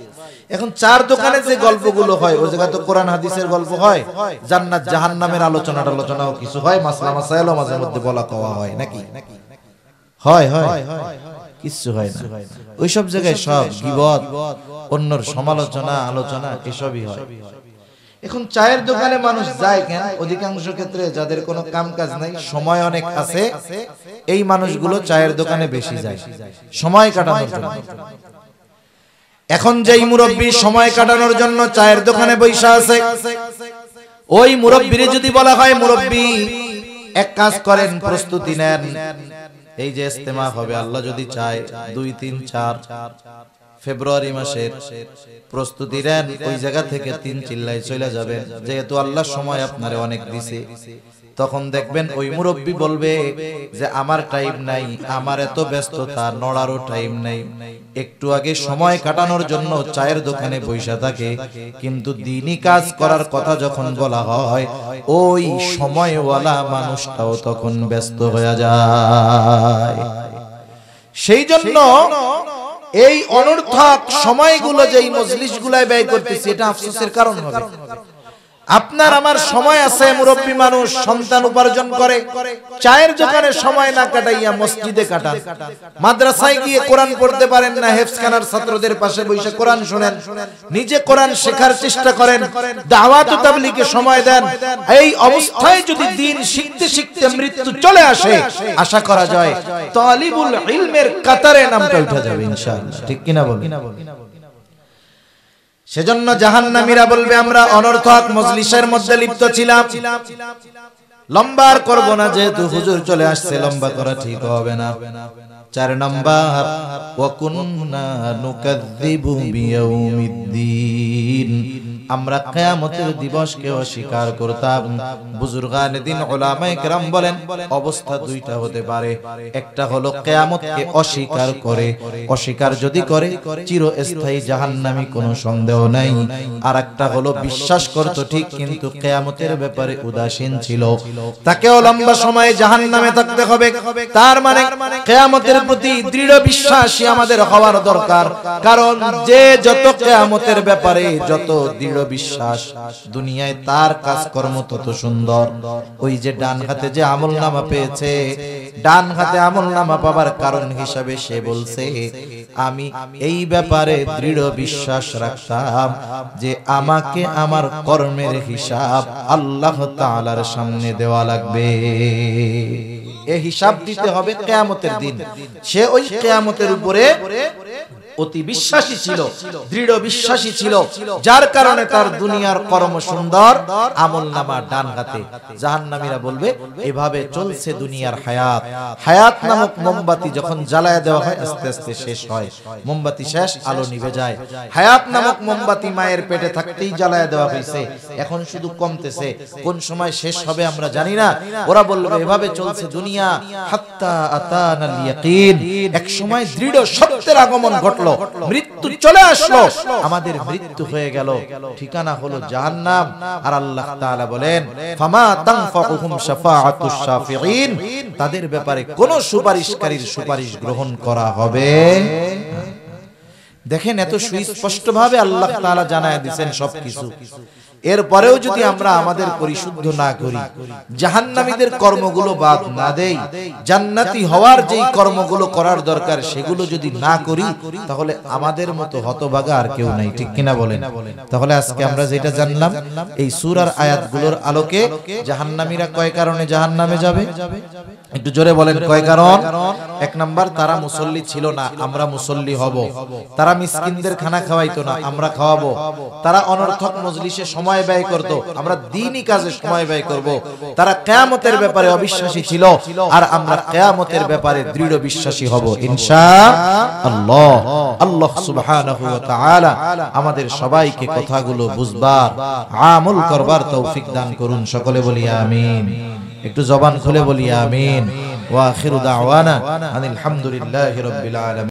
[SPEAKER 1] এখন চার দোকানে যে গল্পগুলো হয় ওই জায়গা তো কোরআন হাদিসের গল্প হয়, জান্নাত জাহান্নামের আলোচনাও কিছু হয়, মাসলা মাসাইলও মাঝে মধ্যে বলা কওয়া হয়, নাকি হয় হয় কিছু হয় না। ওই সব জায়গায় সব গীবত, অন্যর সমালোচনা আলোচনা এসবই হয়। এখন চায়ের দোকানে মানুষ যায় কেন? অধিকাংশ ক্ষেত্রে যাদের কোনো কাম কাজ নাই, সময় অনেক আছে, এই মানুষগুলো চায়ের দোকানে বেশি যায় সময় কাটানোর জন্য। এখন যেই মুরব্বী সময় কাটানোর জন্য চায়ের দোকানে বসে আছে, ওই মুরব্বীরে যদি বলা হয় মুরব্বী এক কাজ করেন, প্রস্তুতি নেন, এই যে ইজতেমা হবে আল্লাহ যদি চায় 2, 3, 4 ফেব্রুয়ারি মাসের প্রস্তুতি নেন, ওই জায়গা থেকে 3 চিল্লায় চলে যাবেন, যেহেতু আল্লাহ সময় আপনারে অনেক দিছে। তখন দেখবেন ওই মুরব্বী বলবে যে আমার টাইম নাই, আমার এত ব্যস্ততা, নড়ারও টাইম নাই। একটু আগে সময় কাটানোর জন্য চায়ের দোকানে বসে থাকে, কিন্তু দ্বীনি কাজ করার কথা যখন বলা হয় ওই সময়ওয়ালা মানুষটাও তখন ব্যস্ত হয়ে যায়। সেই জন্য এই অনর্থক সময়গুলো যেই মজলিসগুলায় ব্যয় করতেছি, এটা আফসোসের কারণ হবে। আপনার আমার সময় আছে, মুরব্বী মানুষ সন্তান উপার্জন করে, চায়ের দোকানে সময় না কাটাইয়া মসজিদে কাটান, মাদ্রাসায় গিয়ে কোরআন পড়তে পারেন না, হেফজখানার ছাত্রদের পাশে বসে কোরআন শুনেন, নিজে কোরআন শেখার চেষ্টা করেন, দাওয়াত ও তাবলীগে সময় দেন। এই অবস্থায় যদি দ্বীন শিখতে শিখতে মৃত্যু চলে আসে, আশা করা যায় তালিবুল ইলমের কাতারে নামটা উঠে যাবে ইনশাআল্লাহ, ঠিক কিনা বলেন? সেজন্য জাহান্নামীরা বলবে আমরা অনর্থক মজলিসের মধ্যে লিপ্ত ছিলাম। লম্বা আর করব না, যেহেতু হুজুর চলে আসছে, লম্বা করা ঠিক হবে না। 4 নাম্বার, ওয়া কুননা নুকাযযিবু বিয়াউমিদ্দিন, আমরা কিয়ামতের দিবসকে অস্বীকার করতাম। বুজুর্গানে দিন উলামায়ে কেরাম বলেন অবস্থা দুইটা হতে পারে, একটা হলো কিয়ামতকে অস্বীকার করে, অস্বীকার যদি করে চিরস্থায়ী জাহান্নামী, কোনো সন্দেহ নাই। আর একটা হলো বিশ্বাস করত ঠিক, কিন্তু কিয়ামতের ব্যাপারে উদাসীন ছিল, তাকেও লম্বা সময় জাহান্নামে থাকতে হবে। তার মানে কিয়ামতের প্রতি দৃঢ় বিশ্বাসী আমাদের হওয়ার দরকার, কারণ যে যত কিয়ামতের ব্যাপারে যত দৃঢ় বিশ্বাস, দুনিয়ায় তার কাজকর্ম তত সুন্দর। ওই যে ডান হাতে যে আমলনামা পেয়েছে, ডান হাতে আমলনামা পাবার কারণ হিসাবে সে বলছে আমি এই ব্যাপারে দৃঢ় বিশ্বাস রাখতাম যে আমাকে আমার কর্মের হিসাব আল্লাহ তাআলার সামনে দেওয়া লাগবে, এই হিসাব দিতে হবে কিয়ামতের দিন। সে ওই কিয়ামতের উপরে অতি বিশ্বাসী ছিল, দৃঢ় বিশ্বাসী ছিল, যার কারণে তার দুনিয়ার কর্ম সুন্দর, আমলনামা ডান হাতে। জাহান্নামীরা বলবে এভাবে চলছে দুনিয়ার হায়াত। হায়াত নামক মোমবাতি যখন জ্বালায় দেওয়া হয় আস্তে আস্তে শেষ হয়, মোমবাতি শেষ, আলো নিভে যায়। হায়াত নামক মোমবাতি মায়ের পেটে থাকতেই জ্বালায় দেওয়া হয়েছে, এখন শুধু কমতেছে, কোন সময় শেষ হবে আমরা জানি না। ওরা বলবে এভাবে চলছে দুনিয়া, হাত্তা আতানাল ইয়াকিন, এক সময় দৃঢ় সত্যের আগমন ঘটল, মৃত্যু চলে আসলো, আমাদের মৃত্যু হয়ে গেল, ঠিকানা হলো জাহান্নাম। আর আল্লাহ তাআলা বলেন ফামা তানফাউহুম শাফাআতুশ শাফিঈন, তাদের ব্যাপারে কোন সুপারিশকারীর সুপারিশ গ্রহণ করা হবে। দেখেন এত সুস্পষ্ট ভাবে আল্লাহ তাআলা জানায় দিবেন সবকিছু। এরপরেও যদি আমরা আমাদের পরিশুদ্ধ না করি, জাহান্নামীদের কর্মগুলো বাদ না দেই, জান্নাতি হওয়ার যেই কর্মগুলো করার দরকার সেগুলো যদি না করি, তাহলে আমাদের মতো হতভাগা আর কেউ নাই, ঠিক কিনা বলেন? তাহলে আজকে আমরা যেটা জানলাম এই সূরার আয়াতগুলোর আলোকে, জাহান্নামীরা কয় কারণে জাহান্নামে যাবে, একটু জোরে বলেন কয় কারণ? 1 নাম্বার, তারা মুসল্লি ছিল না, আমরা মুসল্লি হব। তারা মিসকিনদের খানা খাওয়াইতো না, আমরা খাওয়াবো। তারা অনর্থক মজলিসে সময় ব্যয় করত, আমরা দ্বীনি কাজে সময় ব্যয় করব। তারা কিয়ামতের ব্যাপারে অবিশ্বাসী ছিল, আর আমরা কিয়ামতের ব্যাপারে দৃঢ় বিশ্বাসী হব ইনশাআল্লাহ। আল্লাহ সুবহানাহু ওয়া তাআলা আমাদের সবাইকে কথাগুলো বুঝবার, আমল করবার তৌফিক দান করুন। সকলে বলি আমিন। একটু জবান খুলে বলি আমিন। ওয়া আখিরু দাওয়ানা আনিল হামদুলিল্লাহি রাব্বিল আলামিন।